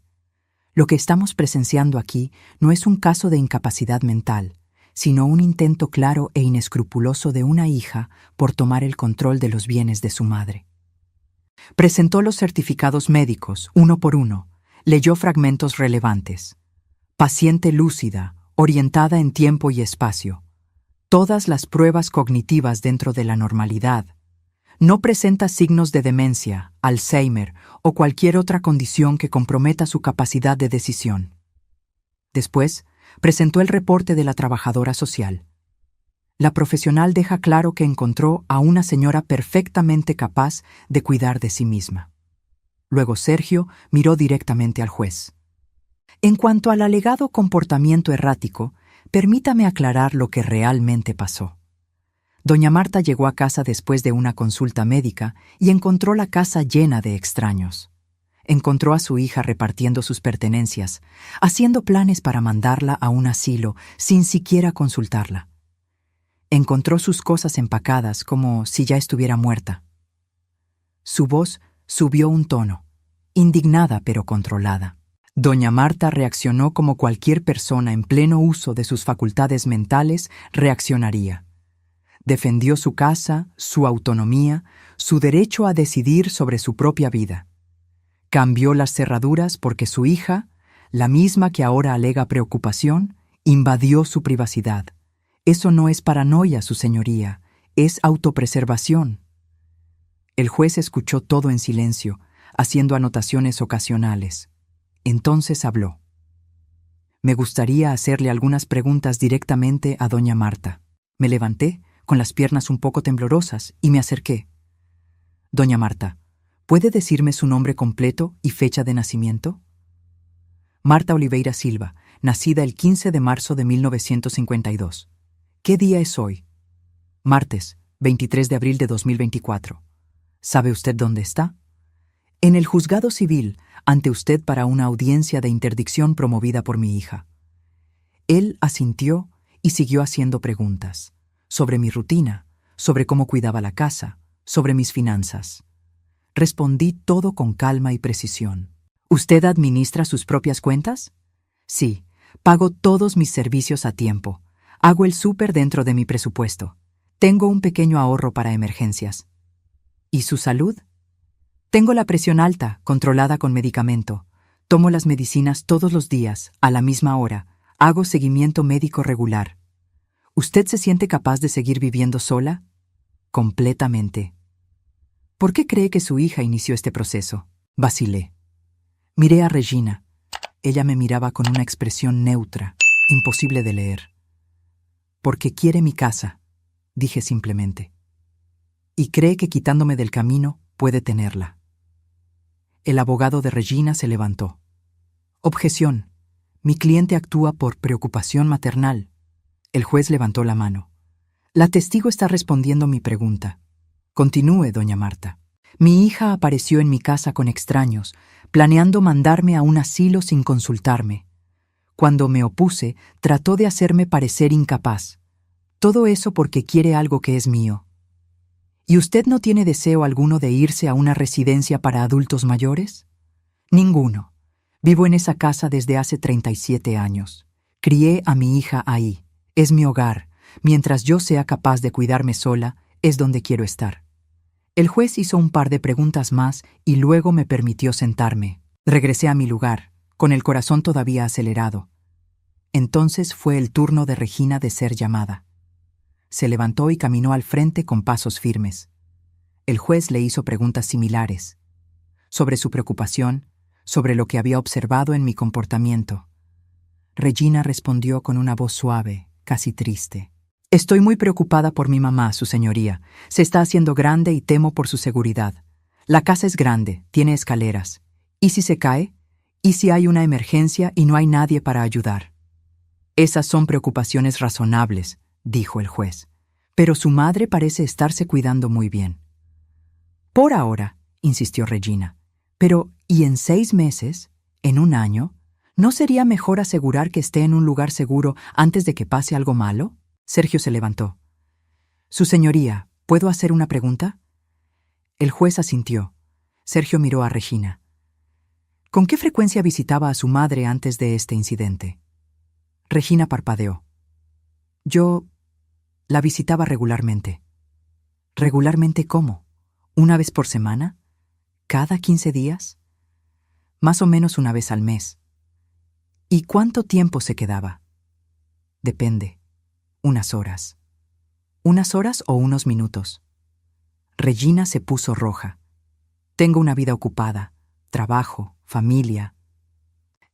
Lo que estamos presenciando aquí no es un caso de incapacidad mental, sino un intento claro e inescrupuloso de una hija por tomar el control de los bienes de su madre. Presentó los certificados médicos, uno por uno, leyó fragmentos relevantes. Paciente lúcida, orientada en tiempo y espacio. Todas las pruebas cognitivas dentro de la normalidad. No presenta signos de demencia, Alzheimer o cualquier otra condición que comprometa su capacidad de decisión. Después, presentó el reporte de la trabajadora social. La profesional deja claro que encontró a una señora perfectamente capaz de cuidar de sí misma. Luego Sergio miró directamente al juez. En cuanto al alegado comportamiento errático, permítame aclarar lo que realmente pasó. Doña Marta llegó a casa después de una consulta médica y encontró la casa llena de extraños. Encontró a su hija repartiendo sus pertenencias, haciendo planes para mandarla a un asilo sin siquiera consultarla. Encontró sus cosas empacadas como si ya estuviera muerta. Su voz subió un tono, indignada pero controlada. Doña Marta reaccionó como cualquier persona en pleno uso de sus facultades mentales reaccionaría. Defendió su casa, su autonomía, su derecho a decidir sobre su propia vida. Cambió las cerraduras porque su hija, la misma que ahora alega preocupación, invadió su privacidad. Eso no es paranoia, su señoría, es autopreservación. El juez escuchó todo en silencio, haciendo anotaciones ocasionales. Entonces habló. Me gustaría hacerle algunas preguntas directamente a doña Marta. Me levanté, con las piernas un poco temblorosas, y me acerqué. Doña Marta, ¿puede decirme su nombre completo y fecha de nacimiento? Marta Oliveira Silva, nacida el 15 de marzo de 1952. ¿Qué día es hoy? Martes, 23 de abril de 2024. ¿Sabe usted dónde está? En el juzgado civil, ante usted para una audiencia de interdicción promovida por mi hija. Él asintió y siguió haciendo preguntas. Sobre mi rutina, sobre cómo cuidaba la casa, sobre mis finanzas. Respondí todo con calma y precisión. ¿Usted administra sus propias cuentas? Sí, pago todos mis servicios a tiempo. Hago el súper dentro de mi presupuesto. Tengo un pequeño ahorro para emergencias. ¿Y su salud? Tengo la presión alta, controlada con medicamento. Tomo las medicinas todos los días, a la misma hora. Hago seguimiento médico regular. ¿Usted se siente capaz de seguir viviendo sola? Completamente. ¿Por qué cree que su hija inició este proceso? Vacilé. Miré a Regina. Ella me miraba con una expresión neutra, imposible de leer. Porque quiere mi casa, dije simplemente. Y cree que quitándome del camino puede tenerla. El abogado de Regina se levantó. Objeción. Mi cliente actúa por preocupación maternal. El juez levantó la mano. La testigo está respondiendo mi pregunta. Continúe, doña Marta. Mi hija apareció en mi casa con extraños, planeando mandarme a un asilo sin consultarme. Cuando me opuse, trató de hacerme parecer incapaz. Todo eso porque quiere algo que es mío. ¿Y usted no tiene deseo alguno de irse a una residencia para adultos mayores? Ninguno. Vivo en esa casa desde hace 37 años. Crié a mi hija ahí. Es mi hogar. Mientras yo sea capaz de cuidarme sola, es donde quiero estar. El juez hizo un par de preguntas más y luego me permitió sentarme. Regresé a mi lugar, con el corazón todavía acelerado. Entonces fue el turno de Regina de ser llamada. Se levantó y caminó al frente con pasos firmes. El juez le hizo preguntas similares, sobre su preocupación, sobre lo que había observado en mi comportamiento. Regina respondió con una voz suave, casi triste. Estoy muy preocupada por mi mamá, su señoría. Se está haciendo grande y temo por su seguridad. La casa es grande, tiene escaleras. ¿Y si se cae? ¿Y si hay una emergencia y no hay nadie para ayudar? Esas son preocupaciones razonables, dijo el juez. Pero su madre parece estarse cuidando muy bien. Por ahora, insistió Regina. Pero, ¿y en 6 meses? ¿En un año? ¿No sería mejor asegurar que esté en un lugar seguro antes de que pase algo malo? Sergio se levantó. Su señoría, ¿puedo hacer una pregunta? El juez asintió. Sergio miró a Regina. ¿Con qué frecuencia visitaba a su madre antes de este incidente? Regina parpadeó. Yo la visitaba regularmente. ¿Regularmente cómo? ¿Una vez por semana? ¿Cada 15 días? Más o menos una vez al mes. ¿Y cuánto tiempo se quedaba? Depende. Unas horas. ¿Unas horas o unos minutos? Regina se puso roja. Tengo una vida ocupada, trabajo, familia.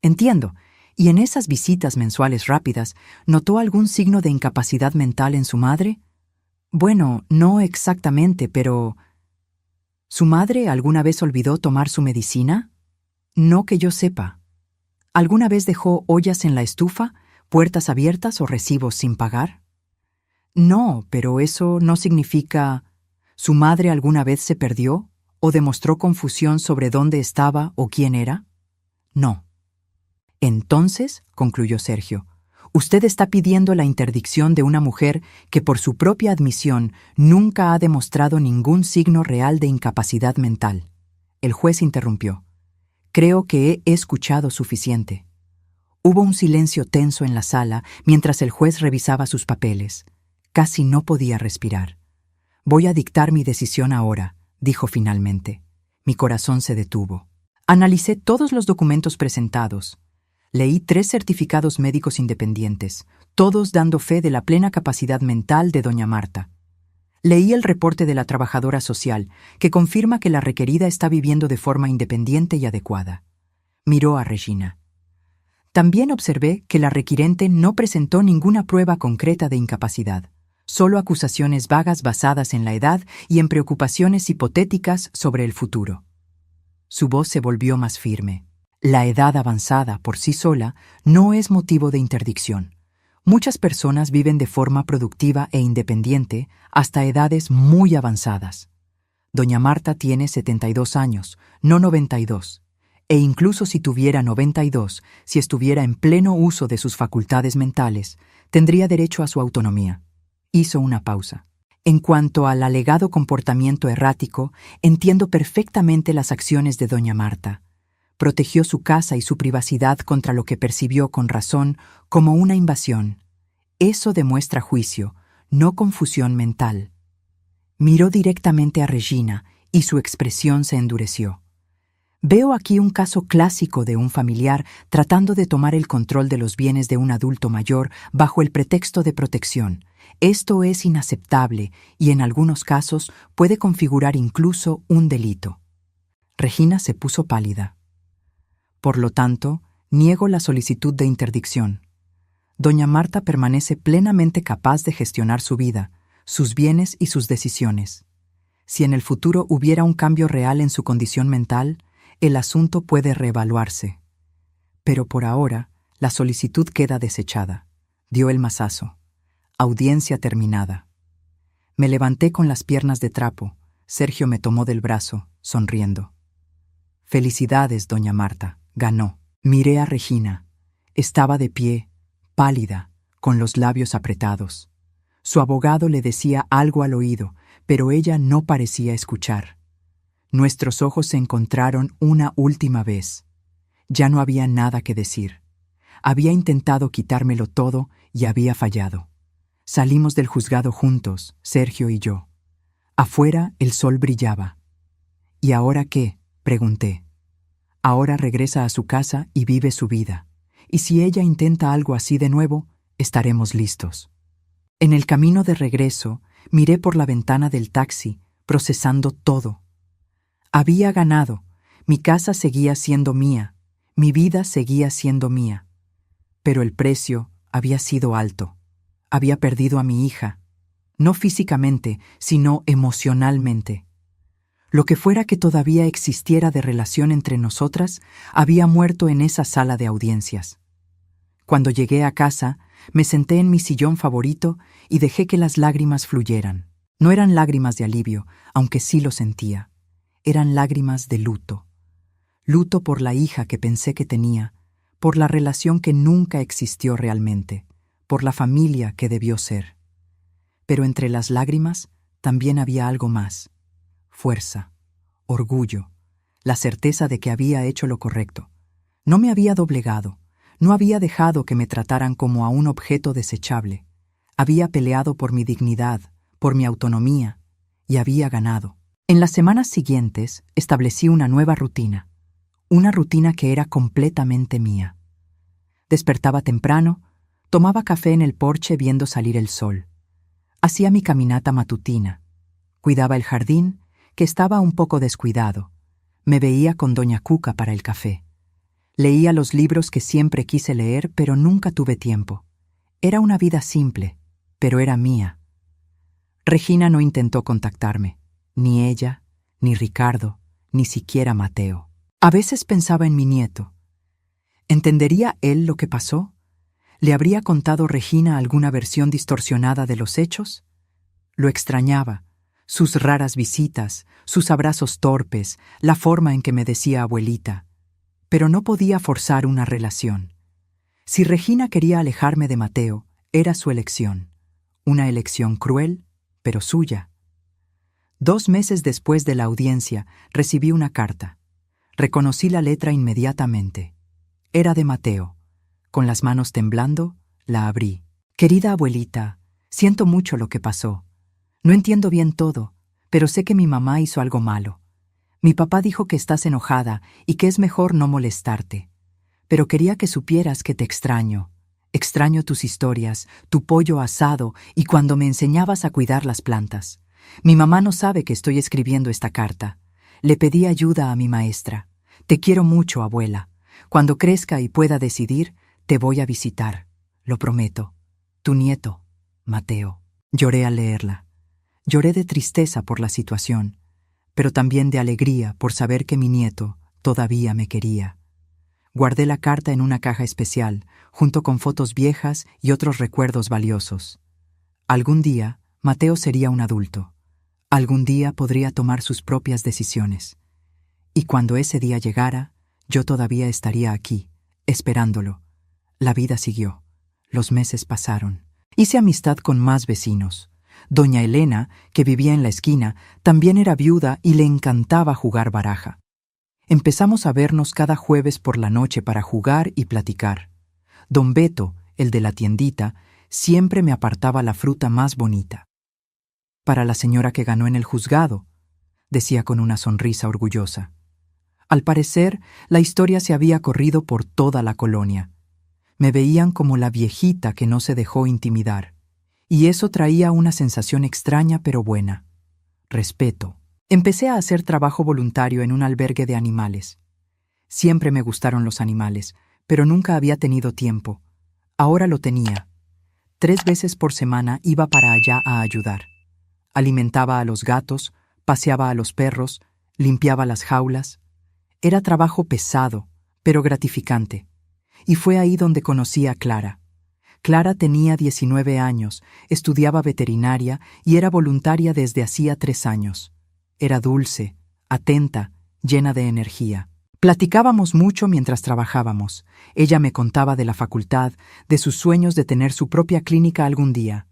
Entiendo. ¿Y en esas visitas mensuales rápidas, notó algún signo de incapacidad mental en su madre? Bueno, no exactamente, pero... ¿Su madre alguna vez olvidó tomar su medicina? No que yo sepa. ¿Alguna vez dejó ollas en la estufa, puertas abiertas o recibos sin pagar? No, pero eso no significa... ¿Su madre alguna vez se perdió o demostró confusión sobre dónde estaba o quién era? No. Entonces, concluyó Sergio, usted está pidiendo la interdicción de una mujer que por su propia admisión nunca ha demostrado ningún signo real de incapacidad mental. El juez interrumpió. Creo que he escuchado suficiente. Hubo un silencio tenso en la sala mientras el juez revisaba sus papeles. Casi no podía respirar. Voy a dictar mi decisión ahora, dijo finalmente. Mi corazón se detuvo. Analicé todos los documentos presentados. Leí 3 certificados médicos independientes, todos dando fe de la plena capacidad mental de doña Marta. Leí el reporte de la trabajadora social, que confirma que la requerida está viviendo de forma independiente y adecuada. Miró a Regina. También observé que la requirente no presentó ninguna prueba concreta de incapacidad, solo acusaciones vagas basadas en la edad y en preocupaciones hipotéticas sobre el futuro. Su voz se volvió más firme. La edad avanzada por sí sola no es motivo de interdicción. Muchas personas viven de forma productiva e independiente hasta edades muy avanzadas. Doña Marta tiene 72 años, no 92. E incluso si tuviera 92, si estuviera en pleno uso de sus facultades mentales, tendría derecho a su autonomía. Hizo una pausa. En cuanto al alegado comportamiento errático, entiendo perfectamente las acciones de doña Marta. Protegió su casa y su privacidad contra lo que percibió con razón como una invasión. Eso demuestra juicio, no confusión mental. Miró directamente a Regina y su expresión se endureció. Veo aquí un caso clásico de un familiar tratando de tomar el control de los bienes de un adulto mayor bajo el pretexto de protección. Esto es inaceptable y en algunos casos puede configurar incluso un delito. Regina se puso pálida. Por lo tanto, niego la solicitud de interdicción. Doña Marta permanece plenamente capaz de gestionar su vida, sus bienes y sus decisiones. Si en el futuro hubiera un cambio real en su condición mental, el asunto puede reevaluarse. Pero por ahora, la solicitud queda desechada. Dio el mazazo. Audiencia terminada. Me levanté con las piernas de trapo. Sergio me tomó del brazo, sonriendo. Felicidades, doña Marta. Ganó. Miré a Regina. Estaba de pie, pálida, con los labios apretados. Su abogado le decía algo al oído, pero ella no parecía escuchar. Nuestros ojos se encontraron una última vez. Ya no había nada que decir. Había intentado quitármelo todo y había fallado. Salimos del juzgado juntos, Sergio y yo. Afuera el sol brillaba. ¿Y ahora qué?, pregunté. Ahora regresa a su casa y vive su vida. Y si ella intenta algo así de nuevo, estaremos listos. En el camino de regreso, miré por la ventana del taxi, procesando todo. Había ganado. Mi casa seguía siendo mía. Mi vida seguía siendo mía. Pero el precio había sido alto. Había perdido a mi hija. No físicamente, sino emocionalmente. Lo que fuera que todavía existiera de relación entre nosotras, había muerto en esa sala de audiencias. Cuando llegué a casa, me senté en mi sillón favorito y dejé que las lágrimas fluyeran. No eran lágrimas de alivio, aunque sí lo sentía. Eran lágrimas de luto. Luto por la hija que pensé que tenía, por la relación que nunca existió realmente, por la familia que debió ser. Pero entre las lágrimas también había algo más. Fuerza, orgullo, la certeza de que había hecho lo correcto. No me había doblegado, no había dejado que me trataran como a un objeto desechable. Había peleado por mi dignidad, por mi autonomía, y había ganado. En las semanas siguientes establecí una nueva rutina, una rutina que era completamente mía. Despertaba temprano, tomaba café en el porche viendo salir el sol. Hacía mi caminata matutina, cuidaba el jardín, que estaba un poco descuidado. Me veía con doña Cuca para el café. Leía los libros que siempre quise leer, pero nunca tuve tiempo. Era una vida simple, pero era mía. Regina no intentó contactarme. Ni ella, ni Ricardo, ni siquiera Mateo. A veces pensaba en mi nieto. ¿Entendería él lo que pasó? ¿Le habría contado Regina alguna versión distorsionada de los hechos? Lo extrañaba, sus raras visitas, sus abrazos torpes, la forma en que me decía abuelita. Pero no podía forzar una relación. Si Regina quería alejarme de Mateo, era su elección. Una elección cruel, pero suya. 2 meses después de la audiencia, recibí una carta. Reconocí la letra inmediatamente. Era de Mateo. Con las manos temblando, la abrí. Querida abuelita, siento mucho lo que pasó. No entiendo bien todo, pero sé que mi mamá hizo algo malo. Mi papá dijo que estás enojada y que es mejor no molestarte. Pero quería que supieras que te extraño. Extraño tus historias, tu pollo asado y cuando me enseñabas a cuidar las plantas. Mi mamá no sabe que estoy escribiendo esta carta. Le pedí ayuda a mi maestra. Te quiero mucho, abuela. Cuando crezca y pueda decidir, te voy a visitar. Lo prometo. Tu nieto, Mateo. Lloré al leerla. Lloré de tristeza por la situación, pero también de alegría por saber que mi nieto todavía me quería. Guardé la carta en una caja especial, junto con fotos viejas y otros recuerdos valiosos. Algún día, Mateo sería un adulto. Algún día podría tomar sus propias decisiones. Y cuando ese día llegara, yo todavía estaría aquí, esperándolo. La vida siguió. Los meses pasaron. Hice amistad con más vecinos. Doña Elena, que vivía en la esquina, también era viuda y le encantaba jugar baraja. Empezamos a vernos cada jueves por la noche para jugar y platicar. Don Beto, el de la tiendita, siempre me apartaba la fruta más bonita. Para la señora que ganó en el juzgado, decía con una sonrisa orgullosa. Al parecer, la historia se había corrido por toda la colonia. Me veían como la viejita que no se dejó intimidar. Y eso traía una sensación extraña pero buena. Respeto. Empecé a hacer trabajo voluntario en un albergue de animales. Siempre me gustaron los animales, pero nunca había tenido tiempo. Ahora lo tenía. 3 veces por semana iba para allá a ayudar. Alimentaba a los gatos, paseaba a los perros, limpiaba las jaulas. Era trabajo pesado, pero gratificante. Y fue ahí donde conocí a Clara. Clara tenía 19 años, estudiaba veterinaria y era voluntaria desde hacía 3 años. Era dulce, atenta, llena de energía. Platicábamos mucho mientras trabajábamos. Ella me contaba de la facultad, de sus sueños de tener su propia clínica algún día.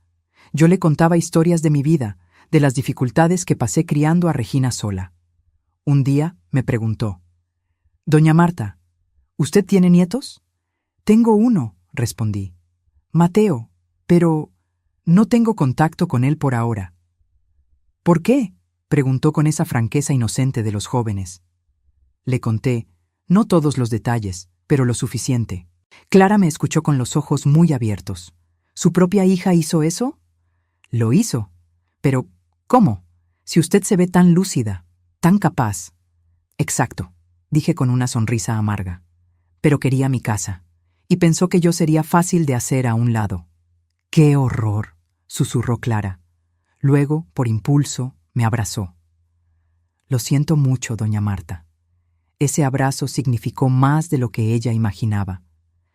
Yo le contaba historias de mi vida, de las dificultades que pasé criando a Regina sola. Un día me preguntó: «Doña Marta, ¿usted tiene nietos?» «Tengo uno», respondí. «Mateo, pero no tengo contacto con él por ahora». «¿Por qué?», preguntó con esa franqueza inocente de los jóvenes. Le conté, no todos los detalles, pero lo suficiente. Clara me escuchó con los ojos muy abiertos. ¿Su propia hija hizo eso? Lo hizo. Pero, ¿cómo? Si usted se ve tan lúcida, tan capaz. Exacto, dije con una sonrisa amarga. Pero quería mi casa, y pensó que yo sería fácil de hacer a un lado. ¡Qué horror!, susurró Clara. Luego, por impulso, me abrazó. Lo siento mucho, doña Marta. Ese abrazo significó más de lo que ella imaginaba.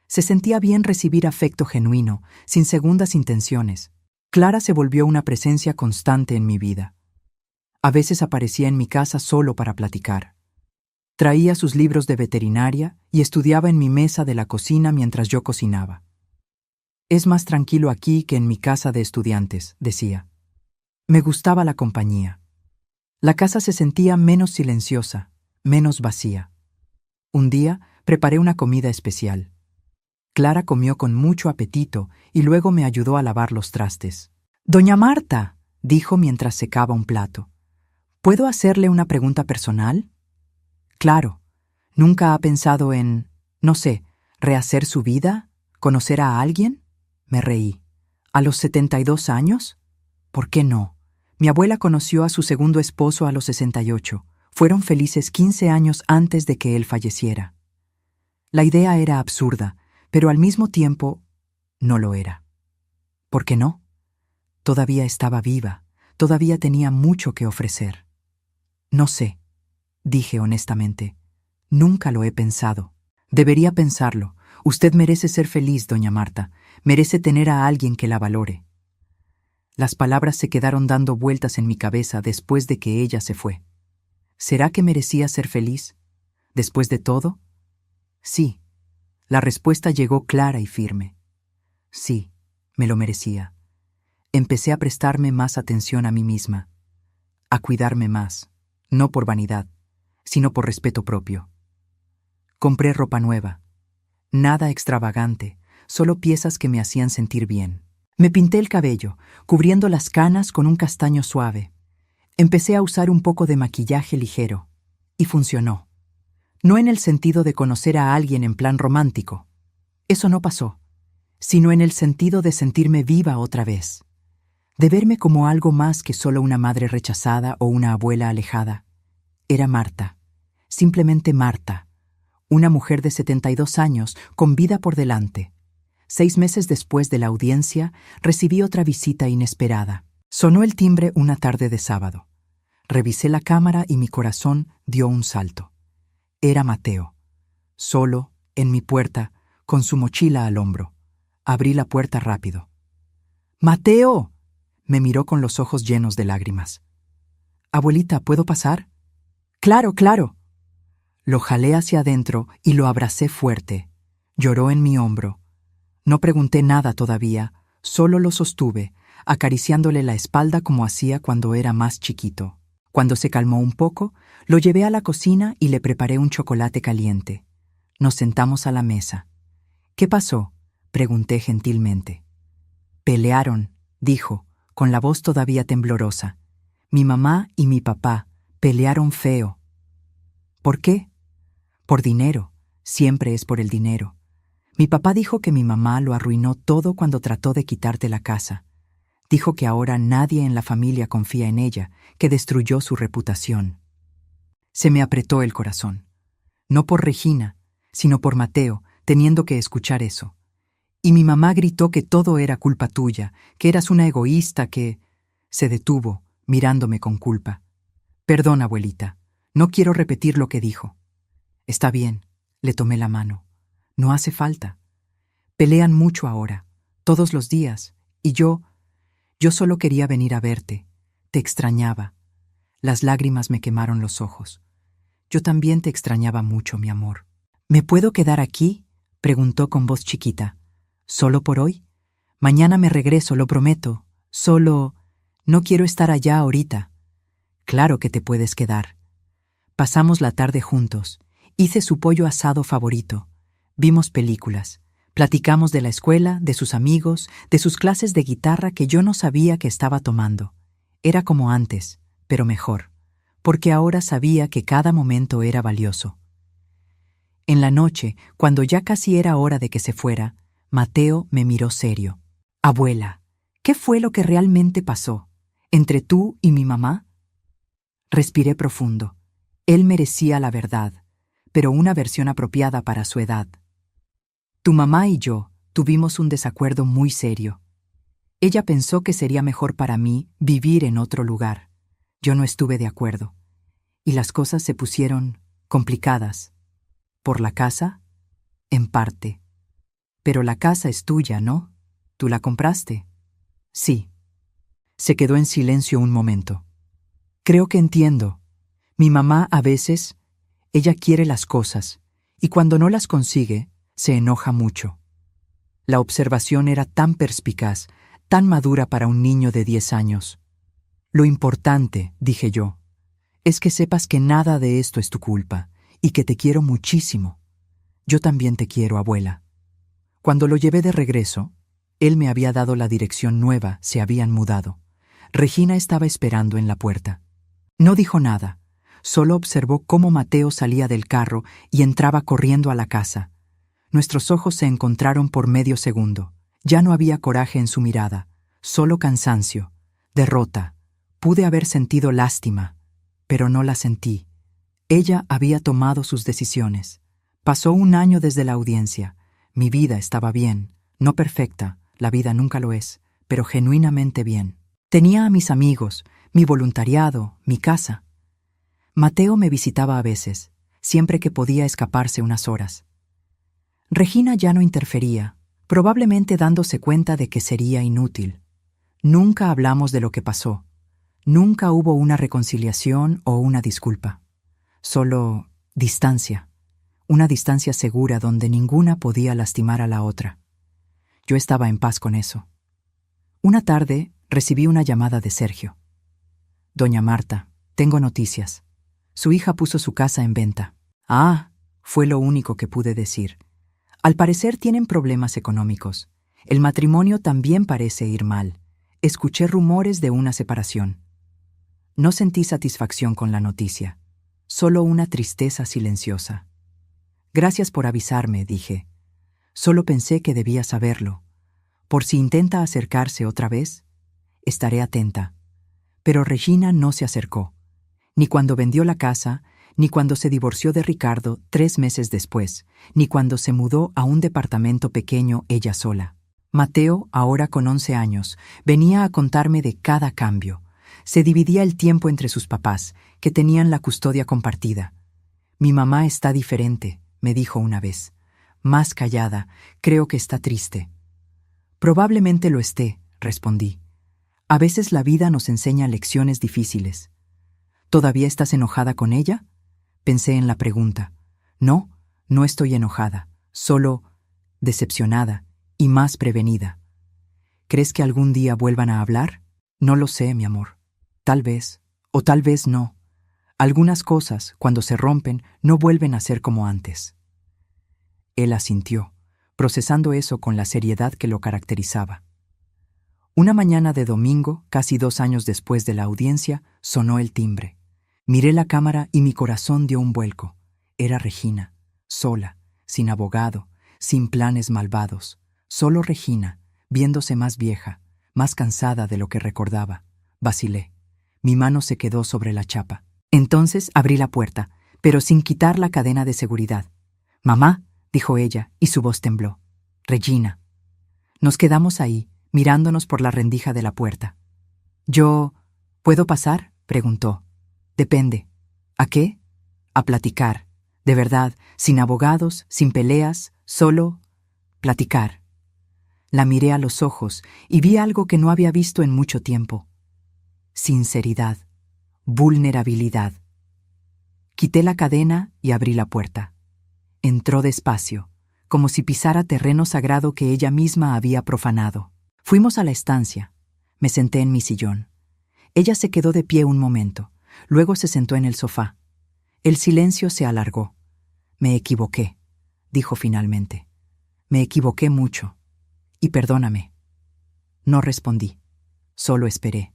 Se sentía bien recibir afecto genuino, sin segundas intenciones. Clara se volvió una presencia constante en mi vida. A veces aparecía en mi casa solo para platicar. Traía sus libros de veterinaria y estudiaba en mi mesa de la cocina mientras yo cocinaba. «Es más tranquilo aquí que en mi casa de estudiantes», decía. Me gustaba la compañía. La casa se sentía menos silenciosa, menos vacía. Un día preparé una comida especial. Clara comió con mucho apetito y luego me ayudó a lavar los trastes. «Doña Marta», dijo mientras secaba un plato, «¿puedo hacerle una pregunta personal?» «Claro. ¿Nunca ha pensado en, no sé, rehacer su vida? ¿Conocer a alguien?» Me reí. ¿A los 72 años? ¿Por qué no? Mi abuela conoció a su segundo esposo a los 68. Fueron felices 15 años antes de que él falleciera. La idea era absurda, pero al mismo tiempo no lo era. ¿Por qué no? Todavía estaba viva, todavía tenía mucho que ofrecer. No sé, dije honestamente. Nunca lo he pensado. Debería pensarlo. Usted merece ser feliz, doña Marta. Merece tener a alguien que la valore. Las palabras se quedaron dando vueltas en mi cabeza después de que ella se fue. ¿Será que merecía ser feliz? ¿Después de todo? Sí. La respuesta llegó clara y firme. Sí, me lo merecía. Empecé a prestarme más atención a mí misma, a cuidarme más, no por vanidad, sino por respeto propio. Compré ropa nueva. Nada extravagante, solo piezas que me hacían sentir bien. Me pinté el cabello, cubriendo las canas con un castaño suave. Empecé a usar un poco de maquillaje ligero, y funcionó. No en el sentido de conocer a alguien en plan romántico. Eso no pasó, sino en el sentido de sentirme viva otra vez. De verme como algo más que solo una madre rechazada o una abuela alejada. Era Marta, simplemente Marta, una mujer de 72 años con vida por delante. 6 meses después de la audiencia, recibí otra visita inesperada. Sonó el timbre una tarde de sábado. Revisé la cámara y mi corazón dio un salto. Era Mateo, solo, en mi puerta, con su mochila al hombro. Abrí la puerta rápido. «¡Mateo!», me miró con los ojos llenos de lágrimas. «Abuelita, ¿puedo pasar?» «Claro, claro». Lo jalé hacia adentro y lo abracé fuerte. Lloró en mi hombro. No pregunté nada todavía, solo lo sostuve, acariciándole la espalda como hacía cuando era más chiquito. Cuando se calmó un poco, lo llevé a la cocina y le preparé un chocolate caliente. Nos sentamos a la mesa. «¿Qué pasó?», pregunté gentilmente. «Pelearon», dijo, con la voz todavía temblorosa. «Mi mamá y mi papá pelearon feo». «¿Por qué?». Por dinero, siempre es por el dinero. Mi papá dijo que mi mamá lo arruinó todo cuando trató de quitarte la casa. Dijo que ahora nadie en la familia confía en ella, que destruyó su reputación. Se me apretó el corazón. No por Regina, sino por Mateo, teniendo que escuchar eso. Y mi mamá gritó que todo era culpa tuya, que eras una egoísta, que... Se detuvo, mirándome con culpa. Perdón, abuelita, no quiero repetir lo que dijo. Está bien, le tomé la mano. No hace falta. Pelean mucho ahora, todos los días, y yo solo quería venir a verte. Te extrañaba. Las lágrimas me quemaron los ojos. Yo también te extrañaba mucho, mi amor. ¿Me puedo quedar aquí?, preguntó con voz chiquita. ¿Solo por hoy? Mañana me regreso, lo prometo. Solo... no quiero estar allá ahorita. Claro que te puedes quedar. Pasamos la tarde juntos. Hice su pollo asado favorito. Vimos películas. Platicamos de la escuela, de sus amigos, de sus clases de guitarra que yo no sabía que estaba tomando. Era como antes, pero mejor, porque ahora sabía que cada momento era valioso. En la noche, cuando ya casi era hora de que se fuera, Mateo me miró serio. Abuela, ¿qué fue lo que realmente pasó? ¿Entre tú y mi mamá? Respiré profundo. Él merecía la verdad, pero una versión apropiada para su edad. Tu mamá y yo tuvimos un desacuerdo muy serio. Ella pensó que sería mejor para mí vivir en otro lugar. Yo no estuve de acuerdo. Y las cosas se pusieron complicadas. ¿Por la casa? En parte. Pero la casa es tuya, ¿no? ¿Tú la compraste? Sí. Se quedó en silencio un momento. Creo que entiendo. Mi mamá a veces, ella quiere las cosas, y cuando no las consigue, se enoja mucho. La observación era tan perspicaz, tan madura para un niño de 10 años. Lo importante, dije yo, es que sepas que nada de esto es tu culpa, y que te quiero muchísimo. Yo también te quiero, abuela. Cuando lo llevé de regreso, él me había dado la dirección nueva, se habían mudado. Regina estaba esperando en la puerta. No dijo nada, solo observó cómo Mateo salía del carro y entraba corriendo a la casa. Nuestros ojos se encontraron por medio segundo. Ya no había coraje en su mirada, solo cansancio, derrota. Pude haber sentido lástima, pero no la sentí. Ella había tomado sus decisiones. Pasó un año desde la audiencia. Mi vida estaba bien, no perfecta, la vida nunca lo es, pero genuinamente bien. Tenía a mis amigos, mi voluntariado, mi casa. Mateo me visitaba a veces, siempre que podía escaparse unas horas. Regina ya no interfería, probablemente dándose cuenta de que sería inútil. Nunca hablamos de lo que pasó. Nunca hubo una reconciliación o una disculpa. Solo distancia. Una distancia segura donde ninguna podía lastimar a la otra. Yo estaba en paz con eso. Una tarde recibí una llamada de Sergio. Doña Marta, tengo noticias. Su hija puso su casa en venta. Ah, fue lo único que pude decir. Al parecer tienen problemas económicos. El matrimonio también parece ir mal. Escuché rumores de una separación. No sentí satisfacción con la noticia, solo una tristeza silenciosa. Gracias por avisarme, dije. Solo pensé que debía saberlo. Por si intenta acercarse otra vez, estaré atenta. Pero Regina no se acercó, ni cuando vendió la casa, ni cuando se divorció de Ricardo 3 meses después, ni cuando se mudó a un departamento pequeño ella sola. Mateo, ahora con 11 años, venía a contarme de cada cambio. Se dividía el tiempo entre sus papás, que tenían la custodia compartida. Mi mamá está diferente, me dijo una vez. Más callada, creo que está triste. Probablemente lo esté, respondí. A veces la vida nos enseña lecciones difíciles. ¿Todavía estás enojada con ella? Pensé en la pregunta. No, no estoy enojada, solo decepcionada y más prevenida. ¿Crees que algún día vuelvan a hablar? No lo sé, mi amor. Tal vez, o tal vez no. Algunas cosas, cuando se rompen, no vuelven a ser como antes. Él asintió, procesando eso con la seriedad que lo caracterizaba. Una mañana de domingo, casi 2 años después de la audiencia, sonó el timbre. Miré la cámara y mi corazón dio un vuelco. Era Regina. sola, sin abogado, sin planes malvados, solo Regina, viéndose más vieja, más cansada de lo que recordaba. Vacilé. Mi mano se quedó sobre la chapa. Entonces abrí la puerta, pero sin quitar la cadena de seguridad. «Mamá», dijo ella, y su voz tembló. «Regina». Nos quedamos ahí, mirándonos por la rendija de la puerta. «Yo... ¿puedo pasar?», preguntó. «Depende». «¿A qué?» «A platicar. De verdad, sin abogados, sin peleas, solo... platicar». La miré a los ojos y vi algo que no había visto en mucho tiempo. Sinceridad. Vulnerabilidad. Quité la cadena y abrí la puerta. Entró despacio, como si pisara terreno sagrado que ella misma había profanado. Fuimos a la estancia. Me senté en mi sillón. Ella se quedó de pie un momento, luego se sentó en el sofá. El silencio se alargó. «Me equivoqué», dijo finalmente. «Me equivoqué mucho. Y perdóname». No respondí. Solo esperé.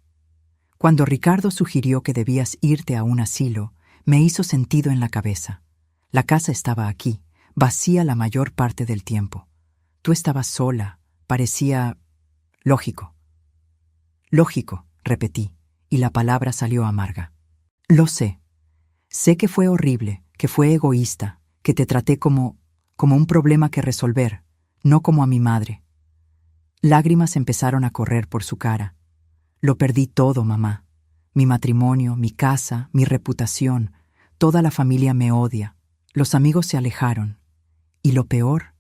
Cuando Ricardo sugirió que debías irte a un asilo, me hizo sentido en la cabeza. La casa estaba aquí, vacía la mayor parte del tiempo. Tú estabas sola, parecía... lógico. «Lógico», repetí, y la palabra salió amarga. «Lo sé. Sé que fue horrible, que fue egoísta, que te traté como un problema que resolver, no como a mi madre». Lágrimas empezaron a correr por su cara. «Lo perdí todo, mamá. Mi matrimonio, mi casa, mi reputación. Toda la familia me odia. Los amigos se alejaron. Y lo peor...»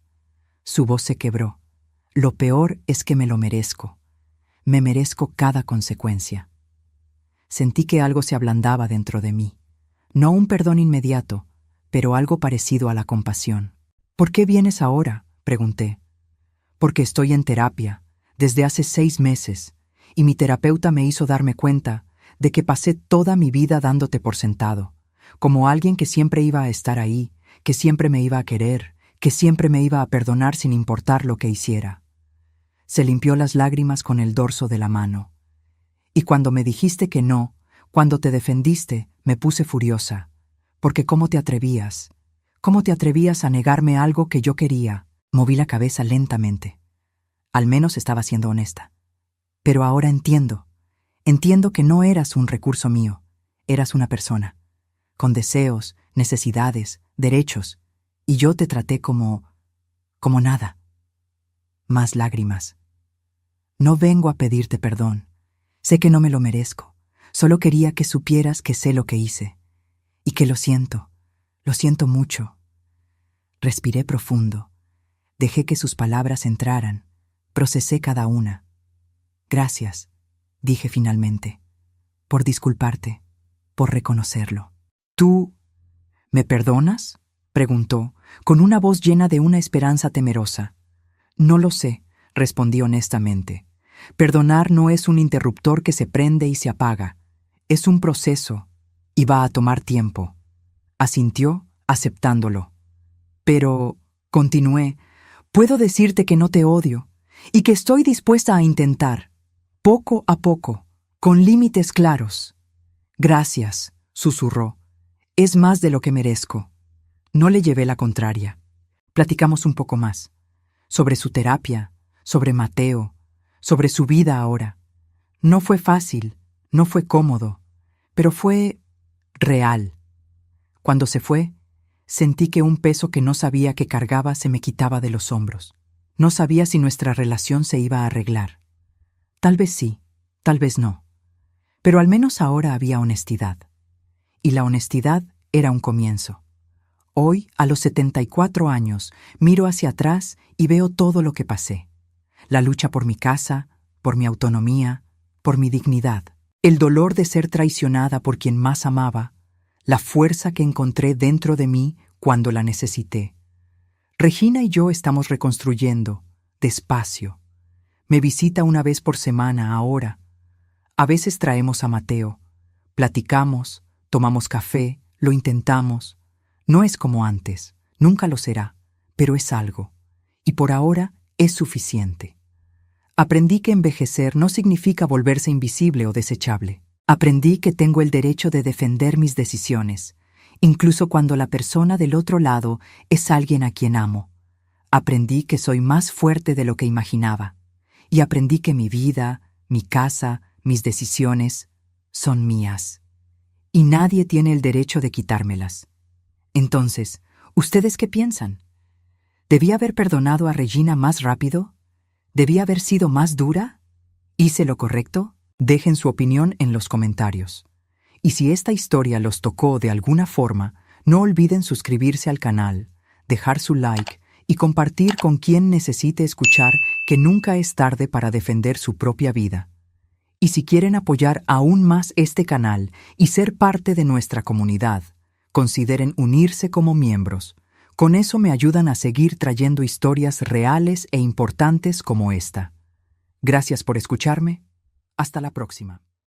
Su voz se quebró. «Lo peor es que me lo merezco. Me merezco cada consecuencia». Sentí que algo se ablandaba dentro de mí. No un perdón inmediato, pero algo parecido a la compasión. «¿Por qué vienes ahora?», pregunté. «Porque estoy en terapia, desde hace 6 meses, y mi terapeuta me hizo darme cuenta de que pasé toda mi vida dándote por sentado, como alguien que siempre iba a estar ahí, que siempre me iba a querer, que siempre me iba a perdonar sin importar lo que hiciera». Se limpió las lágrimas con el dorso de la mano. «Y cuando me dijiste que no, cuando te defendiste, me puse furiosa, porque ¿cómo te atrevías? ¿Cómo te atrevías a negarme algo que yo quería?». Moví la cabeza lentamente. Al menos estaba siendo honesta. «Pero ahora entiendo. Entiendo que no eras un recurso mío. Eras una persona, con deseos, necesidades, derechos, y yo te traté como nada». Más lágrimas. «No vengo a pedirte perdón. Sé que no me lo merezco. Solo quería que supieras que sé lo que hice. Y que lo siento mucho». Respiré profundo. Dejé que sus palabras entraran. Procesé cada una. «Gracias», dije finalmente, «por disculparte, por reconocerlo». «¿Tú me perdonas?», preguntó, con una voz llena de una esperanza temerosa. «No lo sé», respondí honestamente. «Perdonar no es un interruptor que se prende y se apaga. Es un proceso, y va a tomar tiempo». Asintió, aceptándolo. «Pero», continué, «puedo decirte que no te odio, y que estoy dispuesta a intentar, poco a poco, con límites claros». «Gracias», susurró. «Es más de lo que merezco». No le llevé la contraria. Platicamos un poco más. Sobre su terapia, sobre Mateo, sobre su vida ahora. No fue fácil, no fue cómodo, pero fue real. Cuando se fue, sentí que un peso que no sabía que cargaba se me quitaba de los hombros. No sabía si nuestra relación se iba a arreglar. Tal vez sí, tal vez no. Pero al menos ahora había honestidad. Y la honestidad era un comienzo. Hoy, a los 74 años, miro hacia atrás y veo todo lo que pasé. La lucha por mi casa, por mi autonomía, por mi dignidad. El dolor de ser traicionada por quien más amaba. La fuerza que encontré dentro de mí cuando la necesité. Regina y yo estamos reconstruyendo, despacio. Me visita una vez por semana ahora. A veces traemos a Mateo. Platicamos, tomamos café, lo intentamos. No es como antes, nunca lo será, pero es algo. Y por ahora es suficiente. Aprendí que envejecer no significa volverse invisible o desechable. Aprendí que tengo el derecho de defender mis decisiones incluso cuando la persona del otro lado es alguien a quien amo. Aprendí que soy más fuerte de lo que imaginaba, y aprendí que mi vida, mi casa, mis decisiones son mías, y nadie tiene el derecho de quitármelas. Entonces, ¿ustedes qué piensan? ¿Debí haber perdonado a Regina más rápido? ¿Debí haber sido más dura? ¿Hice lo correcto? Dejen su opinión en los comentarios. Y si esta historia los tocó de alguna forma, no olviden suscribirse al canal, dejar su like y compartir con quien necesite escuchar que nunca es tarde para defender su propia vida. Y si quieren apoyar aún más este canal y ser parte de nuestra comunidad, consideren unirse como miembros. Con eso me ayudan a seguir trayendo historias reales e importantes como esta. Gracias por escucharme. Hasta la próxima.